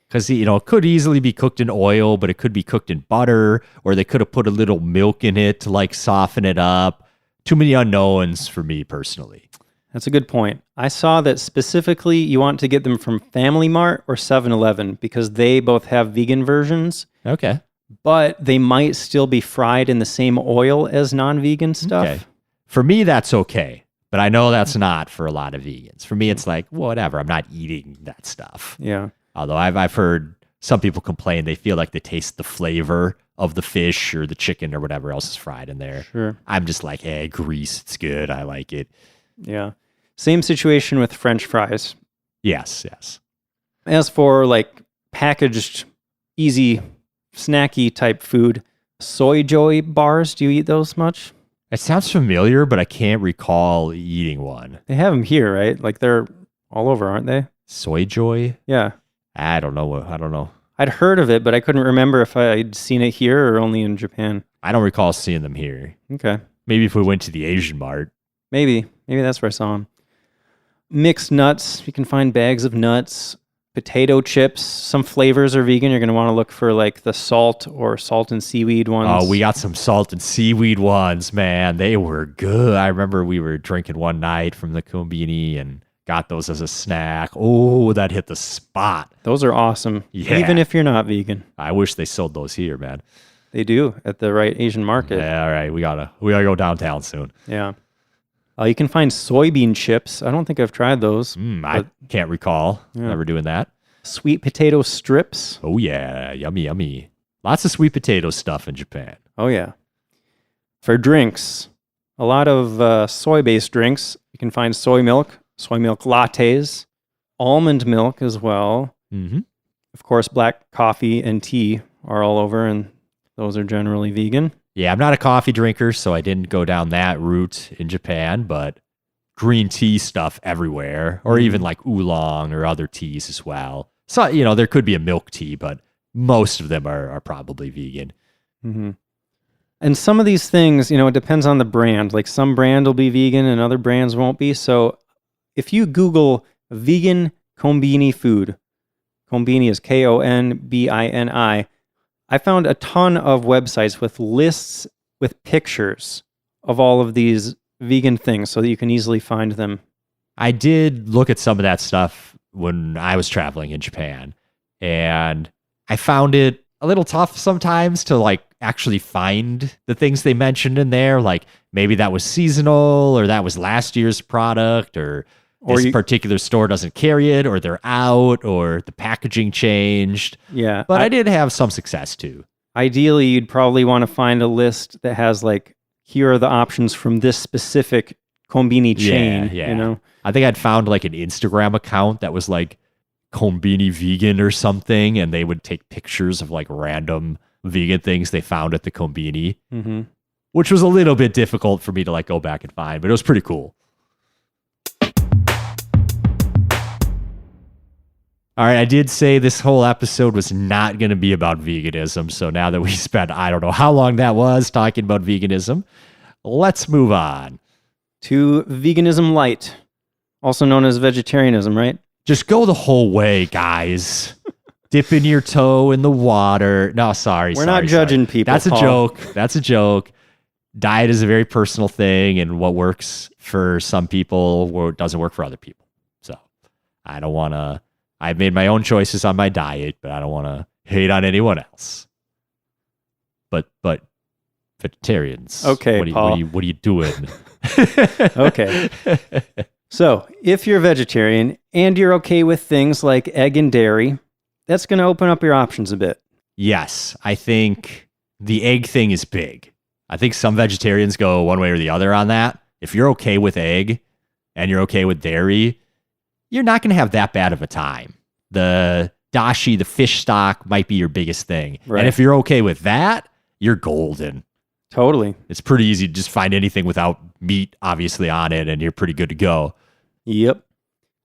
because, it could easily be cooked in oil, but it could be cooked in butter, or they could have put a little milk in it to soften it up. Too many unknowns for me personally. That's a good point. I saw that specifically you want to get them from Family Mart or 7-Eleven because they both have vegan versions. Okay. But they might still be fried in the same oil as non-vegan stuff. Okay. For me, that's okay. But I know that's not for a lot of vegans. For me, it's whatever. I'm not eating that stuff. Yeah. Although I've heard some people complain they feel like they taste the flavor of the fish or the chicken or whatever else is fried in there. Sure. I'm just grease. It's good. I like it. Yeah. Same situation with French fries. Yes. As for packaged, easy, snacky type food, soy joy bars, do you eat those much? It sounds familiar, but I can't recall eating one. They have them here, right? They're all over, aren't they? Soy joy? Yeah. I don't know. I'd heard of it, but I couldn't remember if I'd seen it here or only in Japan. I don't recall seeing them here. Okay. Maybe if we went to the Asian mart. Maybe that's where I saw them. Mixed nuts. You can find bags of nuts. Potato chips. Some flavors are vegan. You're going to want to look for the salt or salt and seaweed ones. Oh, we got some salt and seaweed ones, man. They were good. I remember we were drinking one night from the kombini and got those as a snack. Oh, that hit the spot. Those are awesome. Yeah. Even if you're not vegan. I wish they sold those here, man. They do at the right Asian market. Yeah, all right. We gotta go downtown soon. Yeah. You can find soybean chips. I don't think I've tried those. I can't recall ever doing that. Sweet potato strips. Oh, yeah. Yummy, yummy. Lots of sweet potato stuff in Japan. Oh, yeah. For drinks, a lot of soy-based drinks. You can find soy milk lattes, almond milk as well. Mm-hmm. Of course, black coffee and tea are all over, and those are generally vegan. Yeah, I'm not a coffee drinker, so I didn't go down that route in Japan, but green tea stuff everywhere, or even oolong or other teas as well. So, there could be a milk tea, but most of them are probably vegan. Mm-hmm. And some of these things, it depends on the brand. Some brand will be vegan and other brands won't be. So if you Google vegan kombini food, kombini is Konbini, I found a ton of websites with lists with pictures of all of these vegan things so that you can easily find them. I did look at some of that stuff when I was traveling in Japan, and I found it a little tough sometimes to like actually find the things they mentioned in there. Like maybe that was seasonal or that was last year's product or this particular store doesn't carry it or they're out or the packaging changed. Yeah. But I did have some success too. Ideally, you'd probably want to find a list that has like, here are the options from this specific Konbini chain. Yeah. You know? I think I'd found like an Instagram account that was like Konbini vegan or something, and they would take pictures of like random vegan things they found at the Konbini, which was a little bit difficult for me to like go back and find, but it was pretty cool. All right, I did say this whole episode was not going to be about veganism, so now that we spent, I don't know how long that was talking about veganism, let's move on. To veganism light, also known as vegetarianism, right? Just go the whole way, guys. Dipping your toe in the water. No, sorry. We're not judging people. That's Paul. a joke. That's a joke. Diet is a very personal thing, and what works for some people doesn't work for other people. So I don't want to. I've made my own choices on my diet, but I don't want to hate on anyone else. But vegetarians. Okay, Paul. What are you doing? Okay. So, if you're a vegetarian and you're okay with things like egg and dairy, that's going to open up your options a bit. Yes, I think the egg thing is big. I think some vegetarians go one way or the other on that. If you're okay with egg and you're okay with dairy, you're not going to have that bad of a time. The dashi, the fish stock, might be your biggest thing. Right. And if you're okay with that, you're golden. Totally. It's pretty easy to just find anything without meat, obviously, on it, and you're pretty good to go. Yep.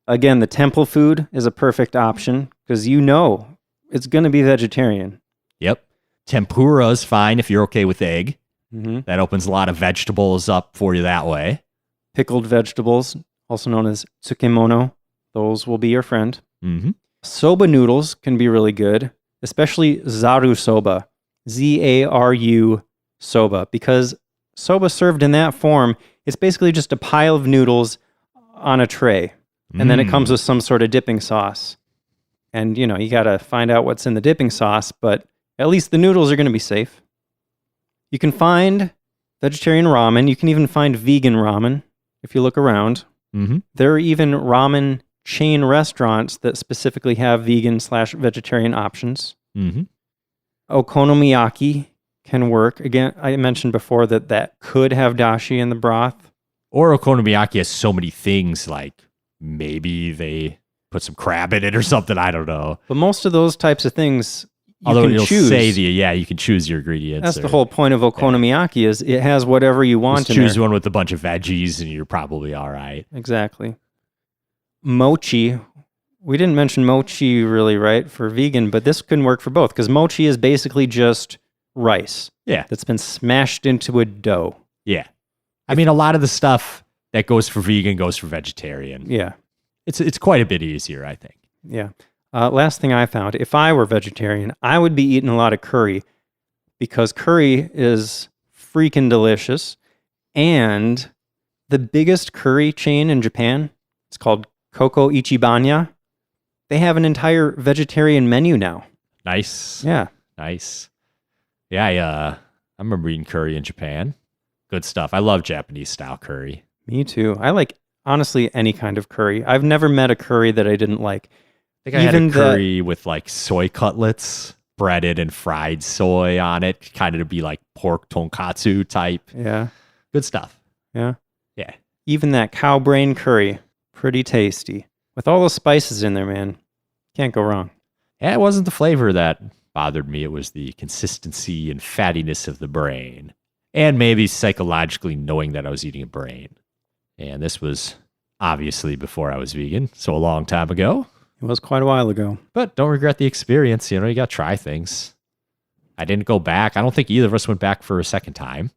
Again, the temple food is a perfect option because you know it's going to be vegetarian. Yep. Tempura is fine if you're okay with egg. Mm-hmm. That opens a lot of vegetables up for you that way. Pickled vegetables, also known as tsukemono, those will be your friend. Mm-hmm. Soba noodles can be really good, especially zaru soba, Z-A-R-U soba, because soba served in that form, it's basically just a pile of noodles on a tray, and then it comes with some sort of dipping sauce. And, you know, you got to find out what's in the dipping sauce, but at least the noodles are going to be safe. You can find vegetarian ramen. You can even find vegan ramen if you look around. Mm-hmm. There are even ramen chain restaurants that specifically have vegan/vegetarian options. Mm-hmm. Okonomiyaki can work. Again, I mentioned before that could have dashi in the broth. Or okonomiyaki has so many things, like maybe they put some crab in it or something. I don't know. But most of those types of things Although you can choose. You can choose your ingredients. That's the whole point of okonomiyaki is it has whatever you want in there. Choose one with a bunch of veggies and you're probably all right. Exactly. Mochi. We didn't mention mochi really, right, for vegan, but this can work for both because mochi is basically just rice. Yeah. That's been smashed into a dough. Yeah. I mean, a lot of the stuff that goes for vegan goes for vegetarian. Yeah. It's quite a bit easier, I think. Yeah. Last thing I found, if I were vegetarian, I would be eating a lot of curry because curry is freaking delicious. And the biggest curry chain in Japan, it's called Koko Ichibanya. They have an entire vegetarian menu now. Nice. Yeah. Nice. Yeah, I remember eating curry in Japan. Good stuff. I love Japanese style curry. Me too. I like, honestly, any kind of curry. I've never met a curry that I didn't like. I think I had a curry with like soy cutlets, breaded and fried soy on it, kind of to be like pork tonkatsu type. Yeah. Good stuff. Yeah. Yeah. Even that cow brain curry, pretty tasty. With all the spices in there, man. Can't go wrong. Yeah, it wasn't the flavor that bothered me. It was the consistency and fattiness of the brain. And maybe psychologically knowing that I was eating a brain. And this was obviously before I was vegan, so a long time ago. It was quite a while ago. But don't regret the experience. You know, you got to try things. I didn't go back. I don't think either of us went back for a second time.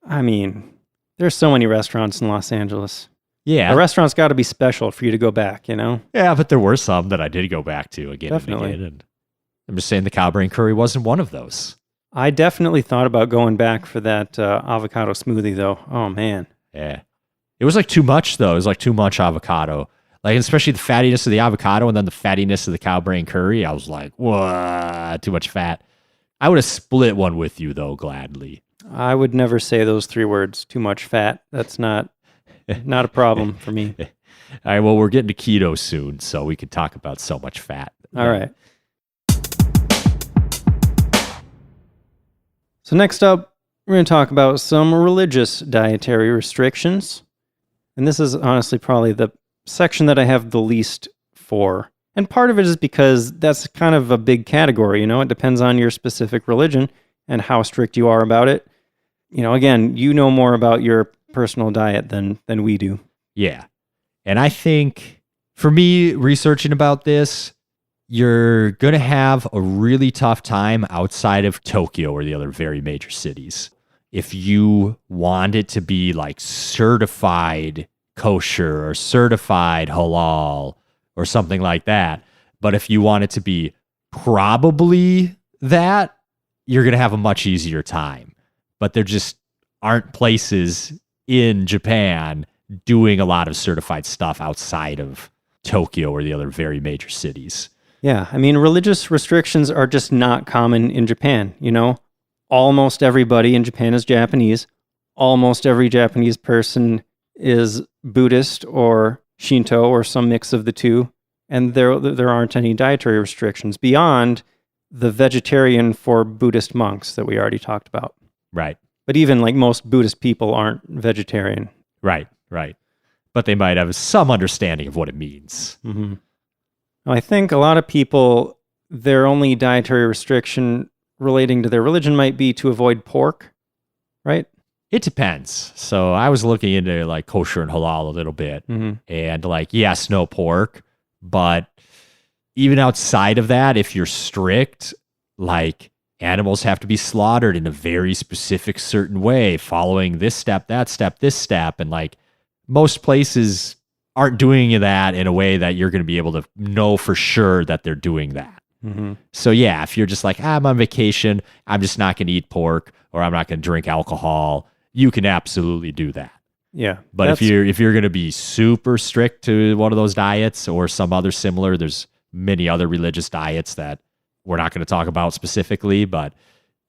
I mean, there's so many restaurants in Los Angeles. Yeah. A restaurant's got to be special for you to go back, you know? Yeah, but there were some that I did go back to again Definitely. and again. And I'm just saying the cow brain curry wasn't one of those. I definitely thought about going back for that avocado smoothie, though. Oh, man. Yeah. It was like too much, though. It was like too much avocado. Like, especially the fattiness of the avocado and then the fattiness of the cow brain curry. I was like, whoa, too much fat. I would have split one with you, though, gladly. I would never say those 3 words, too much fat. That's not a problem for me. All right, well, we're getting to keto soon, so we can talk about so much fat. All right. So next up, we're going to talk about some religious dietary restrictions. And this is honestly probably the section that I have the least for. And part of it is because that's kind of a big category, it depends on your specific religion and how strict you are about it. Again, you know more about your personal diet than we do. Yeah. And I think for me, researching about this, you're going to have a really tough time outside of Tokyo or the other very major cities. If you want it to be like certified kosher or certified halal or something like that, but if you want it to be probably that, you're going to have a much easier time. But there just aren't places in Japan doing a lot of certified stuff outside of Tokyo or the other very major cities. Yeah, I mean, religious restrictions are just not common in Japan, Almost everybody in Japan is Japanese. Almost every Japanese person is Buddhist or Shinto or some mix of the two. And there aren't any dietary restrictions beyond the vegetarian for Buddhist monks that we already talked about. Right. But even like most Buddhist people aren't vegetarian. Right. But they might have some understanding of what it means. Mm-hmm. I think a lot of people, their only dietary restriction relating to their religion might be to avoid pork, right? It depends. So I was looking into like kosher and halal a little bit, and like, yes, no pork, but even outside of that, if you're strict, like animals have to be slaughtered in a very specific certain way, following this step, that step, this step, and like most places aren't doing that in a way that you're going to be able to know for sure that they're doing that. So yeah, if you're just like, I'm on vacation, I'm just not going to eat pork, or I'm not going to drink alcohol, you can absolutely do that. Yeah. But if you're going to be super strict to one of those diets or some other similar, there's many other religious diets that we're not going to talk about specifically, but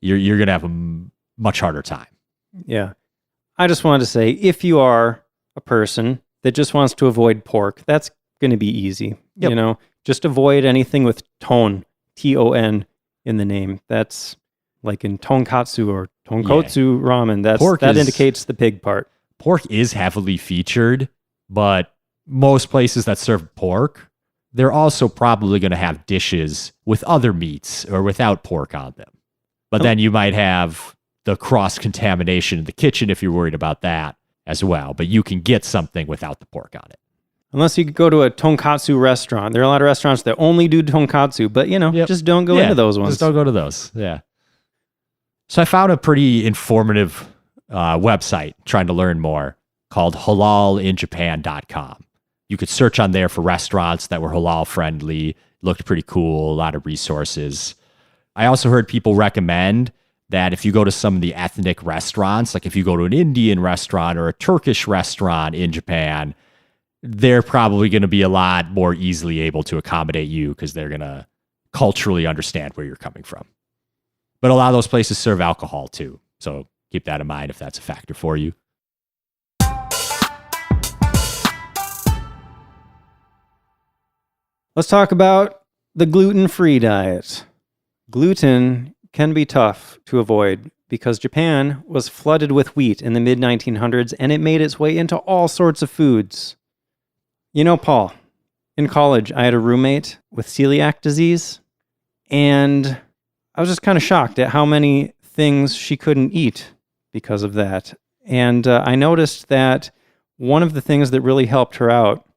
you're going to have a much harder time. Yeah. I just wanted to say, if you are a person that just wants to avoid pork, that's going to be easy. Yep. Just avoid anything with ton, Ton, in the name. That's like in tonkatsu or tonkotsu ramen. That indicates the pig part. Pork is heavily featured, but most places that serve pork, they're also probably going to have dishes with other meats or without pork on them. But then you might have the cross-contamination in the kitchen if you're worried about that as well. But you can get something without the pork on it. Unless you go to a tonkatsu restaurant. There are a lot of restaurants that only do tonkatsu, but just don't go into those ones. Just don't go to those. Yeah. So I found a pretty informative website trying to learn more called halalinjapan.com. You could search on there for restaurants that were halal friendly, looked pretty cool, a lot of resources. I also heard people recommend that if you go to some of the ethnic restaurants, like if you go to an Indian restaurant or a Turkish restaurant in Japan, they're probably going to be a lot more easily able to accommodate you because they're going to culturally understand where you're coming from. But a lot of those places serve alcohol too. So keep that in mind if that's a factor for you. Let's talk about the gluten-free diet. Gluten can be tough to avoid because Japan was flooded with wheat in the mid-1900s and it made its way into all sorts of foods. Paul, in college, I had a roommate with celiac disease, and I was just kind of shocked at how many things she couldn't eat because of that. And I noticed that one of the things that really helped her out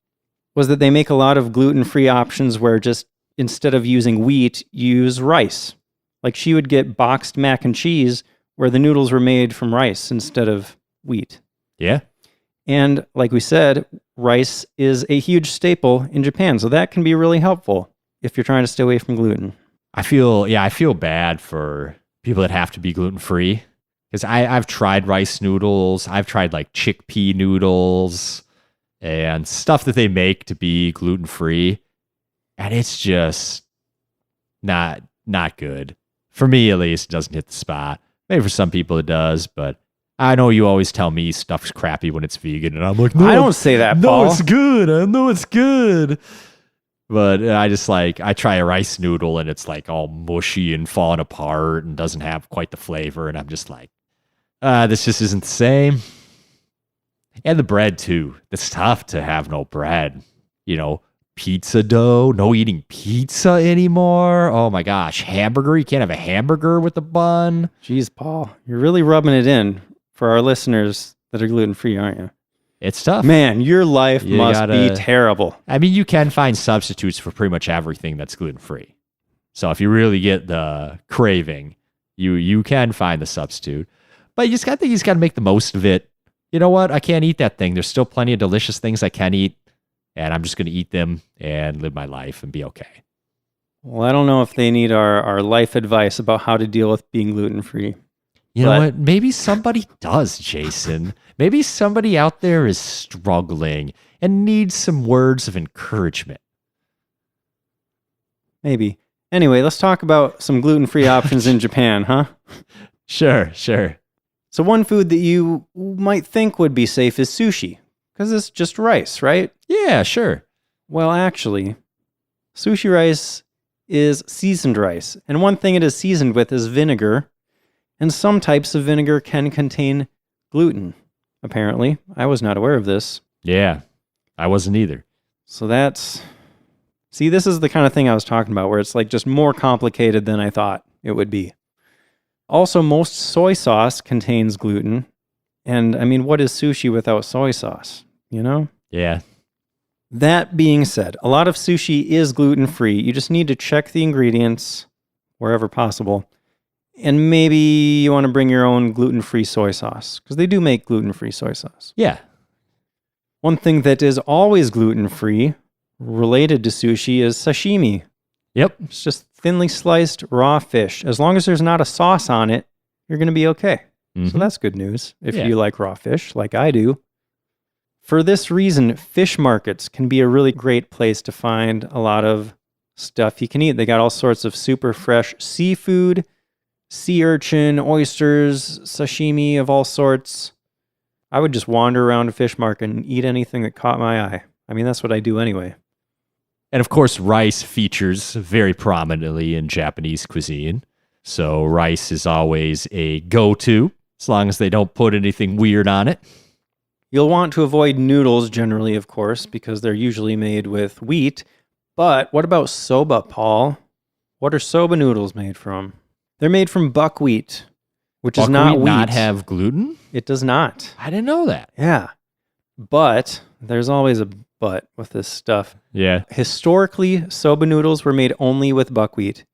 was that they make a lot of gluten-free options where just instead of using wheat, you use rice. Like she would get boxed mac and cheese where the noodles were made from rice instead of wheat. Yeah. And like we said, rice is a huge staple in Japan. So that can be really helpful if you're trying to stay away from gluten. I feel bad for people that have to be gluten-free because I've tried rice noodles. I've tried like chickpea noodles and stuff that they make to be gluten-free. And it's just not good For me, at least, it doesn't hit the spot. Maybe for some people it does, but I know you always tell me stuff's crappy when it's vegan, and I'm like, no, I don't say that, no, Paul. it's good. I know it's good. But I just like, I try a rice noodle and it's like all mushy and falling apart and doesn't have quite the flavor. And I'm just like, this just isn't the same. And the bread too. It's tough to have no bread. You know, pizza dough, no eating pizza anymore. Oh my gosh, hamburger. You can't have a hamburger with a bun. Jeez, Paul, you're really rubbing it in for our listeners that are gluten-free, aren't you? It's tough. Man, your life must be terrible. I mean, you can find substitutes for pretty much everything that's gluten-free. So if you really get the craving, you can find the substitute. But you just got to make the most of it. You know what? I can't eat that thing. There's still plenty of delicious things I can eat, and I'm just going to eat them and live my life and be okay. Well, I don't know if they need our life advice about how to deal with being gluten-free. You know what? Maybe somebody does, Jason. Maybe somebody out there is struggling and needs some words of encouragement. Maybe. Anyway, let's talk about some gluten-free options in Japan, huh? Sure. So one food that you might think would be safe is sushi, because it's just rice, right? Yeah, sure. Well, actually, sushi rice is seasoned rice. And one thing it is seasoned with is vinegar. And some types of vinegar can contain gluten, apparently. I was not aware of this. Yeah, I wasn't either. So see, this is the kind of thing I was talking about, where it's like just more complicated than I thought it would be. Also, most soy sauce contains gluten. And I mean, what is sushi without soy sauce? You know? Yeah. That being said, a lot of sushi is gluten-free. You just need to check the ingredients wherever possible. And maybe you want to bring your own gluten-free soy sauce, because they do make gluten-free soy sauce. Yeah. One thing that is always gluten-free related to sushi is sashimi. Yep. It's just thinly sliced raw fish. As long as there's not a sauce on it, you're going to be okay. Mm-hmm. So that's good news if you like raw fish, like I do. For this reason, fish markets can be a really great place to find a lot of stuff you can eat. They got all sorts of super fresh seafood, sea urchin, oysters, sashimi of all sorts. I would just wander around a fish market and eat anything that caught my eye. I mean, that's what I do anyway. And of course, rice features very prominently in Japanese cuisine. So rice is always a go-to, as long as they don't put anything weird on it. You'll want to avoid noodles generally, of course, because they're usually made with wheat. But what about soba, Paul? What are soba noodles made from? They're made from buckwheat, which is not wheat. Not have gluten? It does not. I didn't know that. Yeah. But there's always a but with this stuff. Yeah. Historically, soba noodles were made only with buckwheat.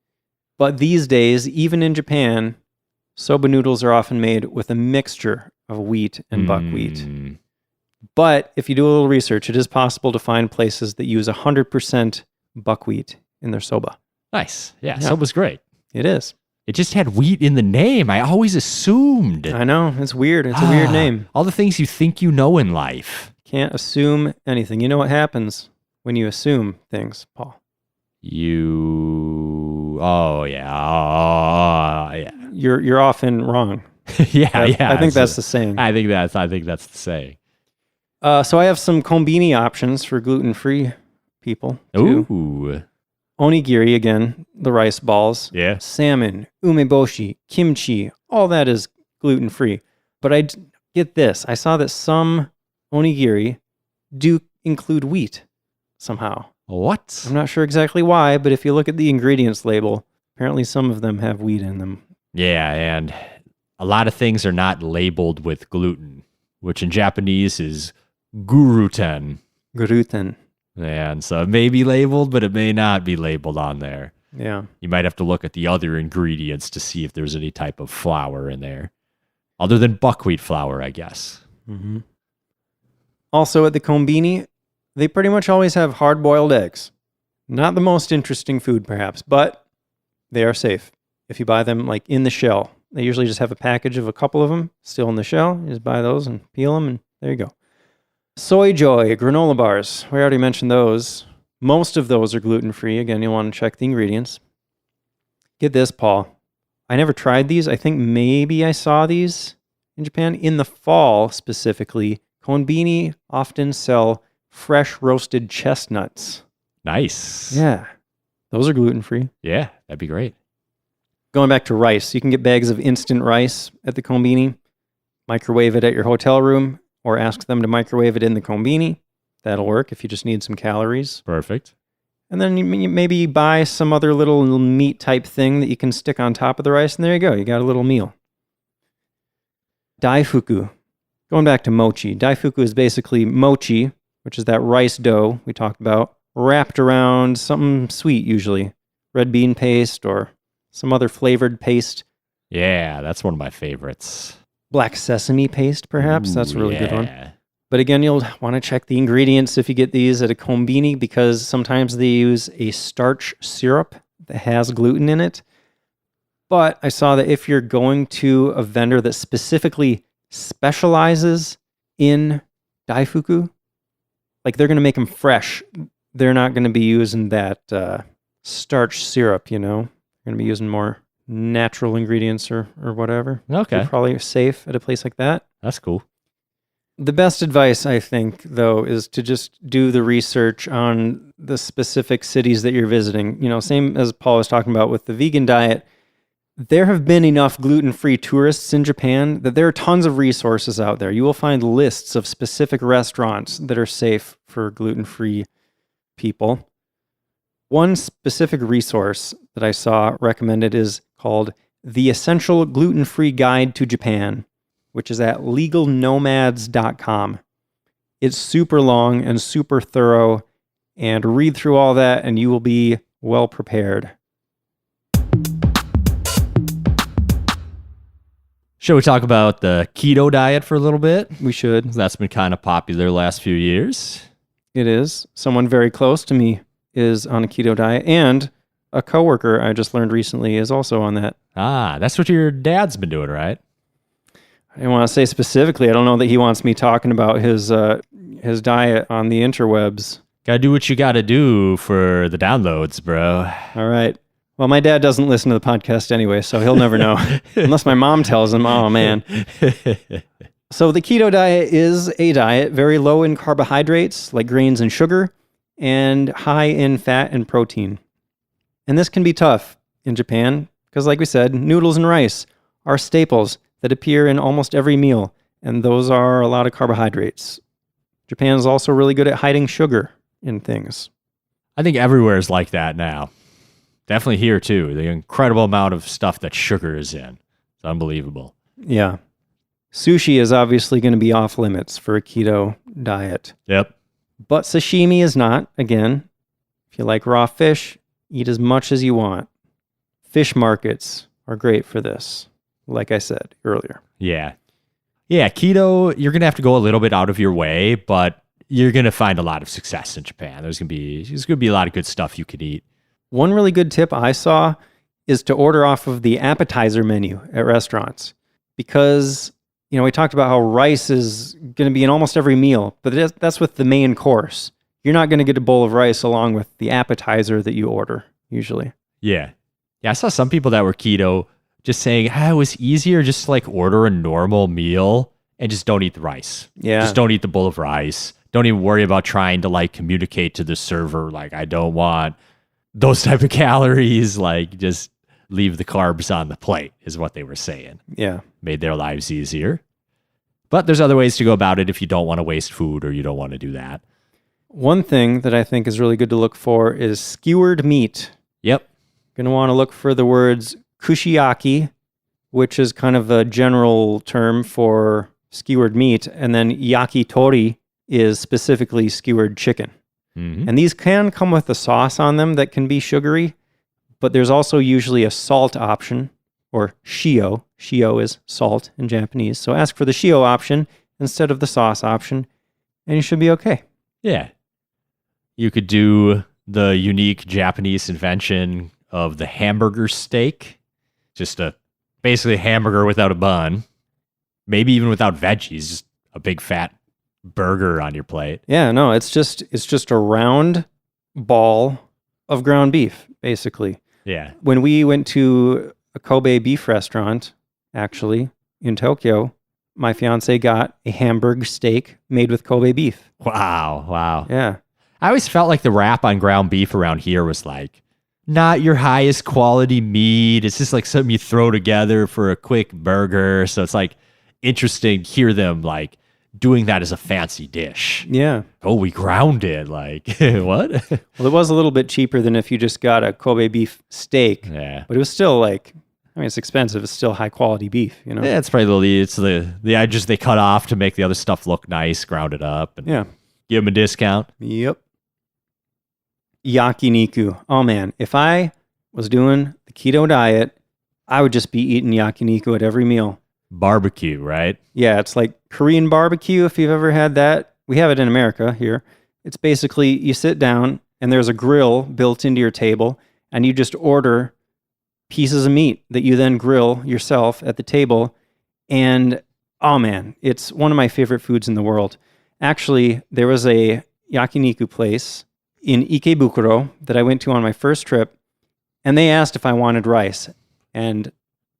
But these days, even in Japan, soba noodles are often made with a mixture of wheat and buckwheat. But if you do a little research, it is possible to find places that use 100% buckwheat in their soba. Nice. Yeah, soba's great. It is. It just had wheat in the name. I always assumed. I know. It's weird. It's a weird name. All the things you think you know in life. Can't assume anything. You know what happens when you assume things, Paul? Oh, yeah. You're often wrong. yeah. I think that's the saying. I think that's the saying. So I have some kombini options for gluten-free people, too. Ooh. Onigiri, again, the rice balls. Yeah. Salmon, umeboshi, kimchi, all that is gluten-free. But get this. I saw that some onigiri do include wheat somehow. What? I'm not sure exactly why, but if you look at the ingredients label, apparently some of them have wheat in them. Yeah, and a lot of things are not labeled with gluten, which in Japanese is gluten. Gluten. And so it may be labeled, but it may not be labeled on there. Yeah. You might have to look at the other ingredients to see if there's any type of flour in there. Other than buckwheat flour, I guess. Mm-hmm. Also at the kombini, they pretty much always have hard-boiled eggs. Not the most interesting food, perhaps, but they are safe. If you buy them like in the shell, they usually just have a package of a couple of them still in the shell. You just buy those and peel them, and there you go. Soy Joy, granola bars. We already mentioned those. Most of those are gluten-free. Again, you'll want to check the ingredients. Get this, Paul. I never tried these. I think maybe I saw these in Japan. In the fall, specifically, konbini often sell fresh roasted chestnuts. Nice. Yeah, those are gluten-free. Yeah, that'd be great. Going back to rice, you can get bags of instant rice at the konbini, microwave it at your hotel room, or ask them to microwave it in the konbini. That'll work if you just need some calories. Perfect. And then you maybe buy some other little meat type thing that you can stick on top of the rice, and there you go. You got a little meal. Daifuku. Going back to mochi. Daifuku is basically mochi, which is that rice dough we talked about, wrapped around something sweet usually. Red bean paste or some other flavored paste. Yeah, that's one of my favorites. Black sesame paste, perhaps. That's a really good one. Yeah. But again, you'll want to check the ingredients if you get these at a konbini because sometimes they use a starch syrup that has gluten in it. But I saw that if you're going to a vendor that specifically specializes in daifuku, like they're going to make them fresh. They're not going to be using that starch syrup, you know. They're going to be using more natural ingredients or whatever. Okay. You're probably safe at a place like that. That's cool. The best advice, I think, though, is to just do the research on the specific cities that you're visiting. You know, same as Paul was talking about with the vegan diet, there have been enough gluten-free tourists in Japan that there are tons of resources out there. You will find lists of specific restaurants that are safe for gluten-free people. One specific resource that I saw recommended is called The Essential Gluten-Free Guide to Japan, which is at legalnomads.com. It's super long and super thorough, and read through all that and you will be well prepared. Shall we talk about the keto diet for a little bit? We should. That's been kind of popular the last few years. It is. Someone very close to me is on a keto diet, and a coworker I just learned recently is also on that. Ah, that's what your dad's been doing, right? I didn't want to say specifically. I don't know that he wants me talking about his diet on the interwebs. Gotta do what you gotta do for the downloads, bro. All right. Well, my dad doesn't listen to the podcast anyway, so he'll never know. Unless my mom tells him, oh man. So the keto diet is a diet very low in carbohydrates, like grains and sugar, and high in fat and protein. And this can be tough in Japan, because like we said, noodles and rice are staples that appear in almost every meal, and those are a lot of carbohydrates. Japan is also really good at hiding sugar in things. I think everywhere is like that now. Definitely here too. The incredible amount of stuff that sugar is in. It's unbelievable. Yeah. Sushi is obviously going to be off limits for a keto diet. Yep. But sashimi is not. Again, if you like raw fish, eat as much as you want. Fish markets are great for this, like I said earlier. Yeah. Yeah, keto, you're going to have to go a little bit out of your way, but you're going to find a lot of success in Japan. There's going to be a lot of good stuff you could eat. One really good tip I saw is to order off of the appetizer menu at restaurants because, you know, we talked about how rice is going to be in almost every meal, but that's with the main course. You're not going to get a bowl of rice along with the appetizer that you order, usually. Yeah. Yeah, I saw some people that were keto just saying, it was easier just to like order a normal meal and just don't eat the rice. Yeah. Just don't eat the bowl of rice. Don't even worry about trying to like communicate to the server, like, I don't want those type of calories, like just leave the carbs on the plate is what they were saying. Yeah. Made their lives easier. But there's other ways to go about it if you don't want to waste food or you don't want to do that. One thing that I think is really good to look for is skewered meat. Yep. Going to want to look for the words kushiyaki, which is kind of a general term for skewered meat, and then yakitori is specifically skewered chicken. Mm-hmm. And these can come with a sauce on them that can be sugary, but there's also usually a salt option, or shio. Shio is salt in Japanese. So ask for the shio option instead of the sauce option, and you should be okay. Yeah. You could do the unique Japanese invention of the hamburger steak. Just basically a hamburger without a bun. Maybe even without veggies, just a big fat burger on your plate. Yeah, no, it's just a round ball of ground beef, basically. Yeah. When we went to a Kobe beef restaurant, actually, in Tokyo. My fiance got a Hamburg steak made with Kobe beef. Wow. Yeah. I always felt like the rap on ground beef around here was like, not your highest quality meat. It's just like something you throw together for a quick burger. So it's like interesting to hear them like doing that as a fancy dish. Yeah. Oh, we ground it. Like, what? Well, it was a little bit cheaper than if you just got a Kobe beef steak. Yeah. But it was still like, I mean, it's expensive. It's still high quality beef, you know? Yeah, it's probably it's the edges they cut off to make the other stuff look nice, ground it up, and Yeah. give them a discount. Yep. Yakiniku. Oh man, if I was doing the keto diet, I would just be eating yakiniku at every meal. Barbecue, right? Yeah, it's like Korean barbecue, if you've ever had that. We have it in America here. It's basically you sit down and there's a grill built into your table and you just order pieces of meat that you then grill yourself at the table. And oh man, it's one of my favorite foods in the world. Actually, there was a yakiniku place in Ikebukuro that I went to on my first trip, and they asked if I wanted rice. And,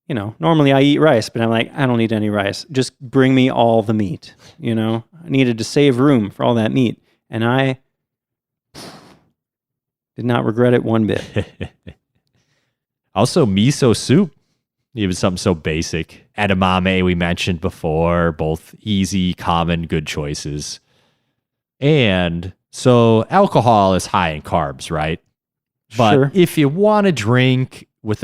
you know, normally I eat rice, but I'm like, I don't need any rice. Just bring me all the meat, you know? I needed to save room for all that meat. And I did not regret it one bit. Also, miso soup, even something so basic. Edamame, we mentioned before, both easy, common, good choices. And so alcohol is high in carbs, right? But Sure. if you want to drink with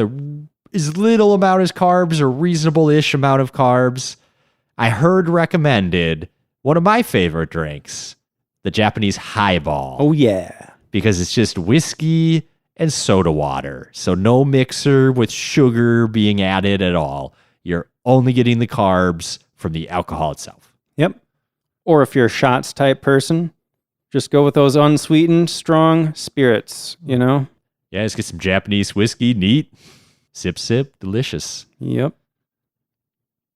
as little amount as carbs or reasonable-ish amount of carbs, I heard recommended one of my favorite drinks, the Japanese highball. Oh, yeah. Because it's just whiskey and soda water. So no mixer with sugar being added at all. You're only getting the carbs from the alcohol itself. Yep. Or if you're a shots type person, just go with those unsweetened, strong spirits, you know? Yeah, let's get some Japanese whiskey, neat. Sip, sip, delicious. Yep.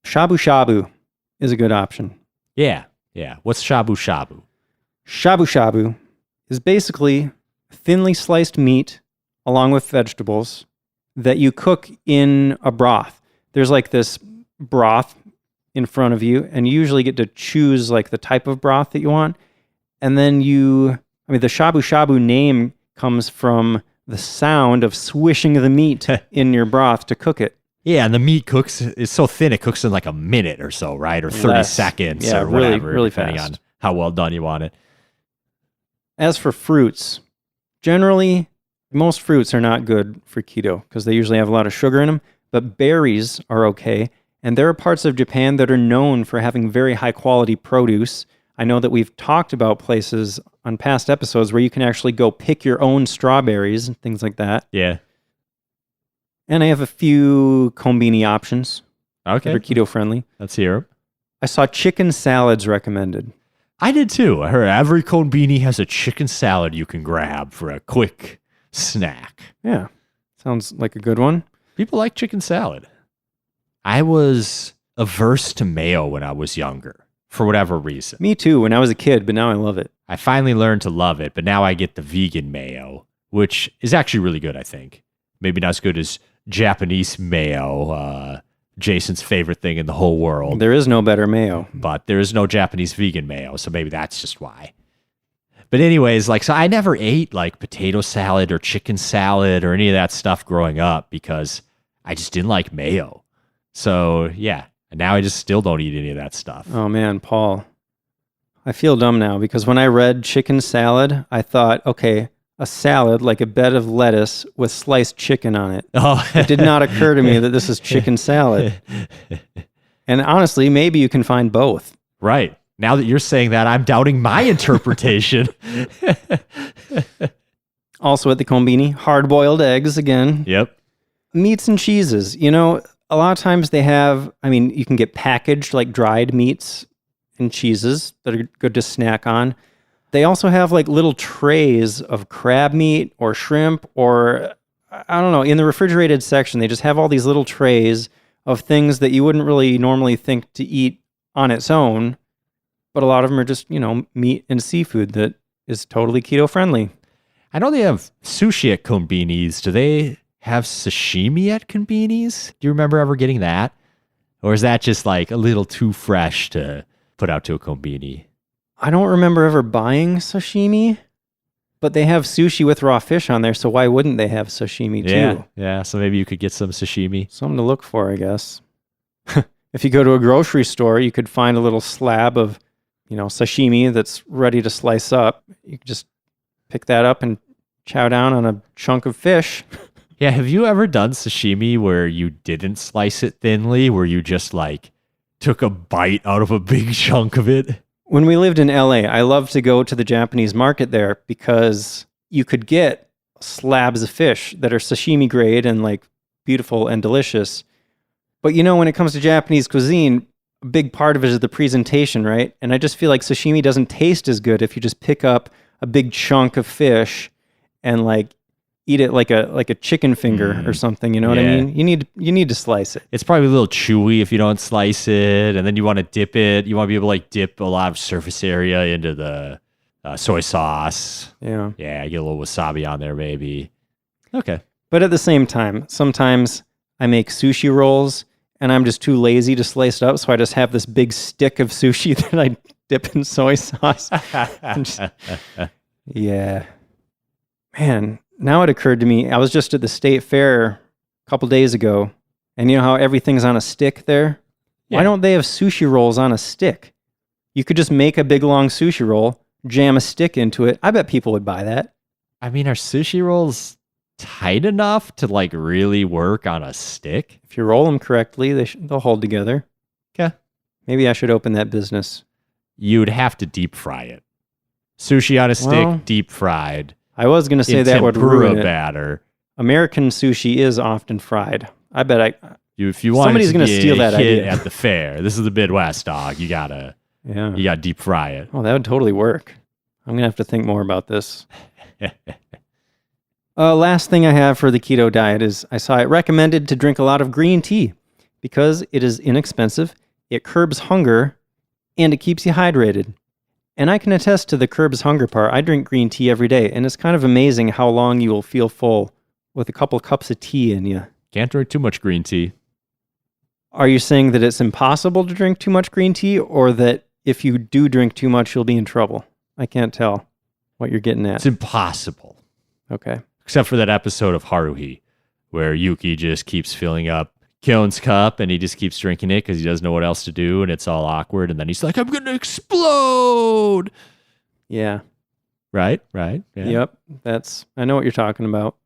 Shabu shabu is a good option. Yeah. What's shabu shabu? Shabu shabu is basically thinly sliced meat along with vegetables that you cook in a broth. There's like this broth in front of you, and you usually get to choose like the type of broth that you want. And then the shabu shabu name comes from the sound of swishing the meat in your broth to cook it. Yeah, and the meat it's so thin, it cooks in like a minute or so, right? Or 30 seconds or whatever, really depending fast on how well done you want it. As for fruits, generally, most fruits are not good for keto because they usually have a lot of sugar in them, but berries are okay. And there are parts of Japan that are known for having very high quality produce. I know that we've talked about places on past episodes where you can actually go pick your own strawberries and things like that. Yeah. And I have a few kombini options that Okay. are keto friendly. Let's hear 'em. I saw chicken salads recommended. I did too. I heard every konbini has a chicken salad you can grab for a quick snack. Yeah, sounds like a good one. People like chicken salad. I was averse to mayo when I was younger, for whatever reason. Me too, when I was a kid, but now I love it. I finally learned to love it, but now I get the vegan mayo, which is actually really good, I think. Maybe not as good as Japanese mayo, Jason's favorite thing in the whole world. There is no better mayo. But there is no Japanese vegan mayo, so maybe that's just why. But anyways, so I never ate like potato salad or chicken salad or any of that stuff growing up because I just didn't like mayo. So yeah, and now I just still don't eat any of that stuff. Oh man, Paul. I feel dumb now because when I read chicken salad, I thought, okay, a salad like a bed of lettuce with sliced chicken on it. Oh. It did not occur to me that this is chicken salad. And honestly, maybe you can find both. Right. Now that you're saying that, I'm doubting my interpretation. Also at the kombini, hard-boiled eggs again. Yep. Meats and cheeses. You know, a lot of times they have, you can get packaged like dried meats and cheeses that are good to snack on. They also have like little trays of crab meat or shrimp or, I don't know, in the refrigerated section, they just have all these little trays of things that you wouldn't really normally think to eat on its own. But a lot of them are just, meat and seafood that is totally keto friendly. I know they have sushi at konbinis. Do they have sashimi at konbinis? Do you remember ever getting that? Or is that just like a little too fresh to put out to a konbini? I don't remember ever buying sashimi, but they have sushi with raw fish on there, so why wouldn't they have sashimi too? Yeah. So maybe you could get some sashimi. Something to look for, I guess. If you go to a grocery store, you could find a little slab of, sashimi that's ready to slice up. You could just pick that up and chow down on a chunk of fish. Yeah, have you ever done sashimi where you didn't slice it thinly, where you just like took a bite out of a big chunk of it? When we lived in LA, I loved to go to the Japanese market there because you could get slabs of fish that are sashimi grade and like beautiful and delicious. But when it comes to Japanese cuisine, a big part of it is the presentation, right? And I just feel like sashimi doesn't taste as good if you just pick up a big chunk of fish and like eat it like a chicken finger or something. You know what I mean? You need to slice it. It's probably a little chewy if you don't slice it, and then you want to dip it. You want to be able to like dip a lot of surface area into the soy sauce. Yeah. Yeah, get a little wasabi on there, maybe. Okay. But at the same time, sometimes I make sushi rolls and I'm just too lazy to slice it up, so I just have this big stick of sushi that I dip in soy sauce. Yeah. Man, now it occurred to me, I was just at the state fair a couple days ago, and you know how everything's on a stick there? Yeah. Why don't they have sushi rolls on a stick? You could just make a big long sushi roll, jam a stick into it. I bet people would buy that. I mean, are sushi rolls tight enough to like really work on a stick? If you roll them correctly, they'll hold together. Okay. Maybe I should open that business. You'd have to deep fry it. Sushi on a stick, deep fried. I was going to say in that would ruin tempura it. batter. American sushi is often fried. I bet If you want somebody's going gonna to steal that hit idea at the fair, this is the Midwest, dog. You gotta deep fry it. Oh, that would totally work. I'm going to have to think more about this. Last thing I have for the keto diet is I saw it recommended to drink a lot of green tea because it is inexpensive, it curbs hunger, and it keeps you hydrated. And I can attest to the curbs hunger part. I drink green tea every day, and it's kind of amazing how long you will feel full with a couple cups of tea in you. Can't drink too much green tea. Are you saying that it's impossible to drink too much green tea, or that if you do drink too much, you'll be in trouble? I can't tell what you're getting at. It's impossible. Okay. Except for that episode of Haruhi, where Yuki just keeps filling up Kyon's cup and he just keeps drinking it because he doesn't know what else to do and it's all awkward. And then he's like, I'm going to explode. Yeah. Right? Yeah. Yep. I know what you're talking about.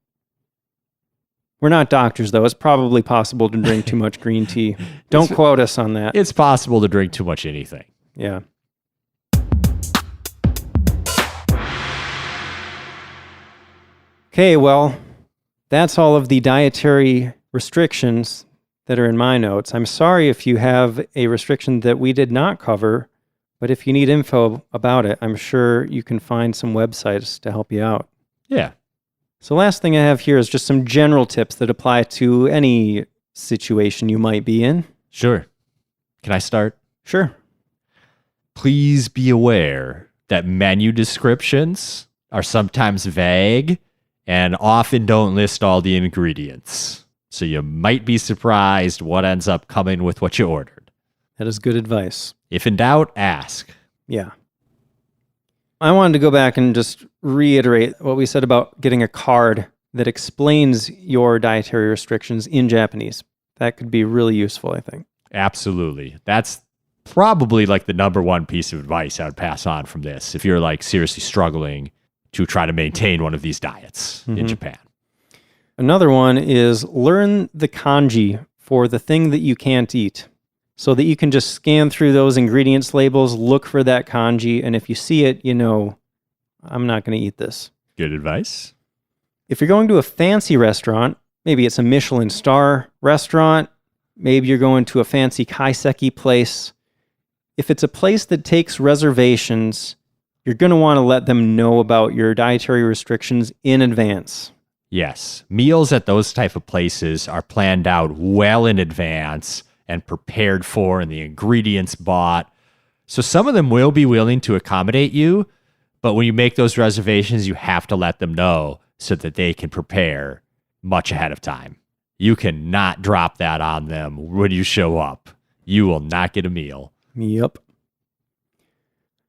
We're not doctors, though. It's probably possible to drink too much green tea. Don't quote us on that. It's possible to drink too much anything. Yeah. Okay, well, that's all of the dietary restrictions that are in my notes. I'm sorry if you have a restriction that we did not cover, but if you need info about it, I'm sure you can find some websites to help you out. Yeah. So last thing I have here is just some general tips that apply to any situation you might be in. Sure. Can I start? Sure. Please be aware that menu descriptions are sometimes vague and often don't list all the ingredients. So you might be surprised what ends up coming with what you ordered. That is good advice. If in doubt, ask. Yeah. I wanted to go back and just reiterate what we said about getting a card that explains your dietary restrictions in Japanese. That could be really useful, I think. Absolutely. That's probably like the number one piece of advice I would pass on from this if you're like seriously struggling to try to maintain one of these diets in Japan. Another one is learn the kanji for the thing that you can't eat so that you can just scan through those ingredients labels, look for that kanji, and if you see it, you know, I'm not going to eat this. Good advice. If you're going to a fancy restaurant, maybe it's a Michelin star restaurant, maybe you're going to a fancy kaiseki place. If it's a place that takes reservations, you're going to want to let them know about your dietary restrictions in advance. Yes. Meals at those type of places are planned out well in advance and prepared for and the ingredients bought. So some of them will be willing to accommodate you, but when you make those reservations, you have to let them know so that they can prepare much ahead of time. You cannot drop that on them when you show up. You will not get a meal. Yep.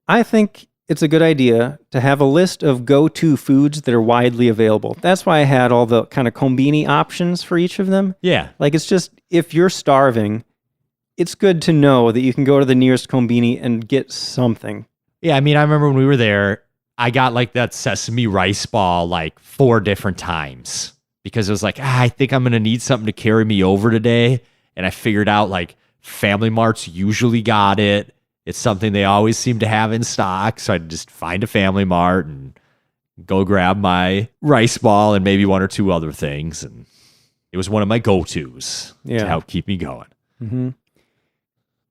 I think it's a good idea to have a list of go-to foods that are widely available. That's why I had all the kind of kombini options for each of them. Yeah. Like, it's just, if you're starving, it's good to know that you can go to the nearest kombini and get something. Yeah, I mean, I remember when we were there, I got like that sesame rice ball like 4 different times because it was like, I think I'm going to need something to carry me over today. And I figured out like Family Mart's usually got it. It's something they always seem to have in stock. So I'd just find a Family Mart and go grab my rice ball and maybe 1 or 2 other things. And it was one of my go-tos to help keep me going. Mm-hmm.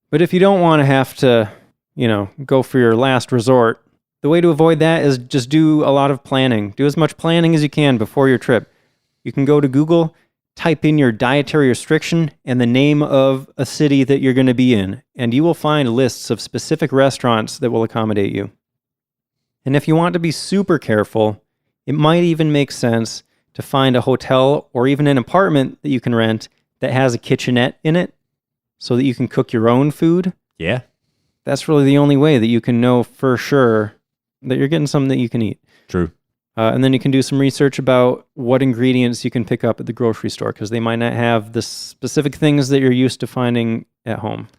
But if you don't want to have to, go for your last resort, the way to avoid that is just do a lot of planning. Do as much planning as you can before your trip. You can go to Google, type in your dietary restriction and the name of a city that you're going to be in, and you will find lists of specific restaurants that will accommodate you. And if you want to be super careful, it might even make sense to find a hotel or even an apartment that you can rent that has a kitchenette in it so that you can cook your own food. Yeah. That's really the only way that you can know for sure that you're getting something that you can eat. True. And then you can do some research about what ingredients you can pick up at the grocery store because they might not have the specific things that you're used to finding at home.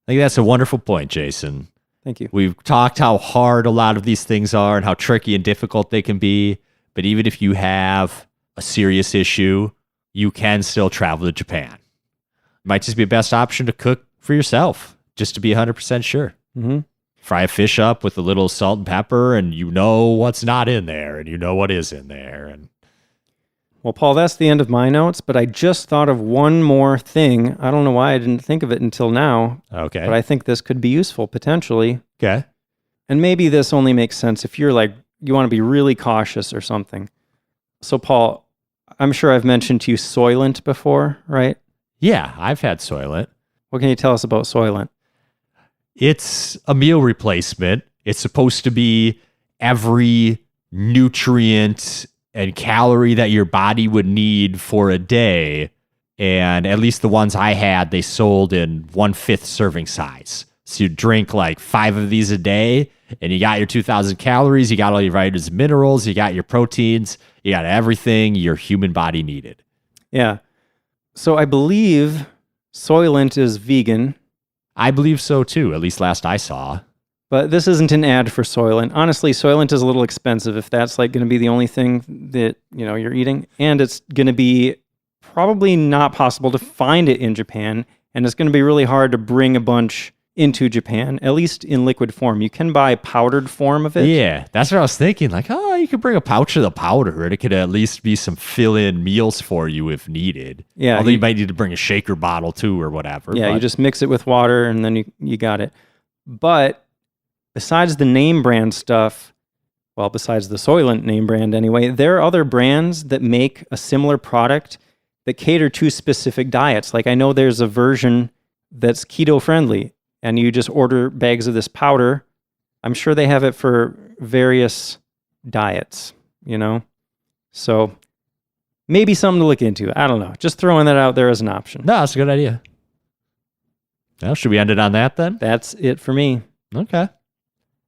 I think that's a wonderful point, Jason. Thank you. We've talked how hard a lot of these things are and how tricky and difficult they can be. But even if you have a serious issue, you can still travel to Japan. It might just be the best option to cook for yourself, just to be 100% sure. Mm-hmm. Fry a fish up with a little salt and pepper, and you know what's not in there, and you know what is in there. And well, Paul, that's the end of my notes, but I just thought of one more thing. I don't know why I didn't think of it until now. Okay. But I think this could be useful, potentially. Okay. And maybe this only makes sense if you're like, you want to be really cautious or something. So, Paul, I'm sure I've mentioned to you Soylent before, right? Yeah, I've had Soylent. What can you tell us about Soylent? It's a meal replacement. It's supposed to be every nutrient and calorie that your body would need for a day. And at least the ones I had, they sold in 1/5 serving size. So you drink like 5 of these a day and you got your 2,000 calories, you got all your vitamins and minerals, you got your proteins, you got everything your human body needed. Yeah. So I believe Soylent is vegan. I believe so too, at least last I saw. But this isn't an ad for Soylent. Honestly, Soylent is a little expensive if that's like going to be the only thing that, you're eating. And it's going to be probably not possible to find it in Japan. And it's going to be really hard to bring a bunch into Japan, at least in liquid form. You can buy powdered form of it. Yeah, that's what I was thinking. Like, you could bring a pouch of the powder and it could at least be some fill-in meals for you if needed. Yeah. Although you might need to bring a shaker bottle too or whatever. Yeah, you just mix it with water and then you got it. But besides the name brand stuff, well, besides the Soylent name brand anyway, there are other brands that make a similar product that cater to specific diets. Like I know there's a version that's keto friendly and you just order bags of this powder. I'm sure they have it for various diets, So maybe something to look into. I don't know. Just throwing that out there as an option. No, that's a good idea. Well, should we end it on that then? That's it for me. Okay.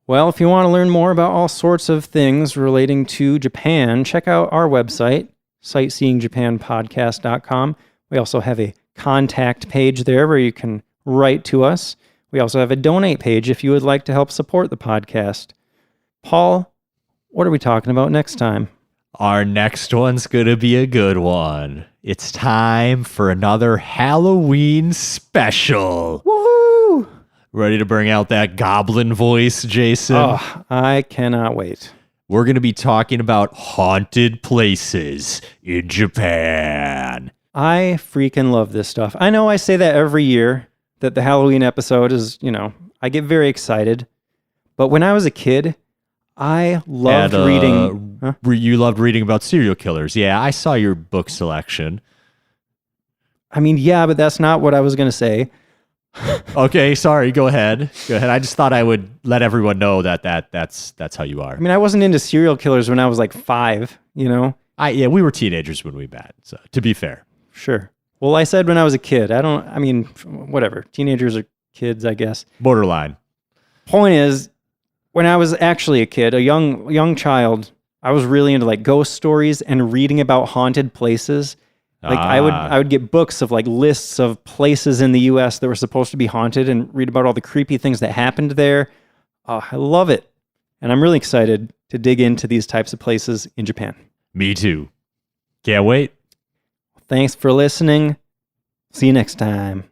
Well, if you want to learn more about all sorts of things relating to Japan, check out our website, sightseeingjapanpodcast.com. We also have a contact page there where you can write to us. We also have a donate page if you would like to help support the podcast. Paul, what are we talking about next time? Our next one's going to be a good one. It's time for another Halloween special. Woohoo! Ready to bring out that goblin voice, Jason? Oh, I cannot wait. We're going to be talking about haunted places in Japan. I freaking love this stuff. I know I say that every year, that the Halloween episode is, I get very excited. But when I was a kid, I loved reading. Huh? You loved reading about serial killers. Yeah, I saw your book selection. I mean, yeah, but that's not what I was going to say. Okay, sorry. Go ahead. I just thought I would let everyone know that's how you are. I mean, I wasn't into serial killers when I was like 5, We were teenagers when we met, so to be fair. Sure. Well, I said when I was a kid. Whatever. Teenagers are kids, I guess. Borderline. Point is, when I was actually a kid, a young child, I was really into like ghost stories and reading about haunted places. Like I would get books of like lists of places in the US that were supposed to be haunted and read about all the creepy things that happened there. I love it. And I'm really excited to dig into these types of places in Japan. Me too. Can't wait. Thanks for listening. See you next time.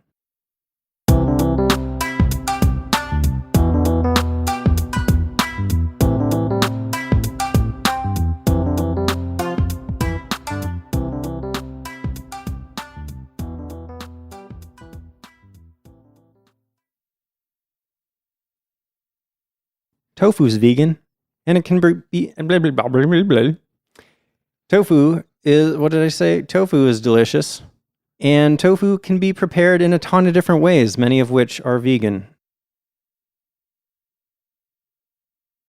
Tofu's vegan, and it can be blah, blah, blah, blah, blah, blah. Tofu is, what did I say? Tofu is delicious, and tofu can be prepared in a ton of different ways, many of which are vegan.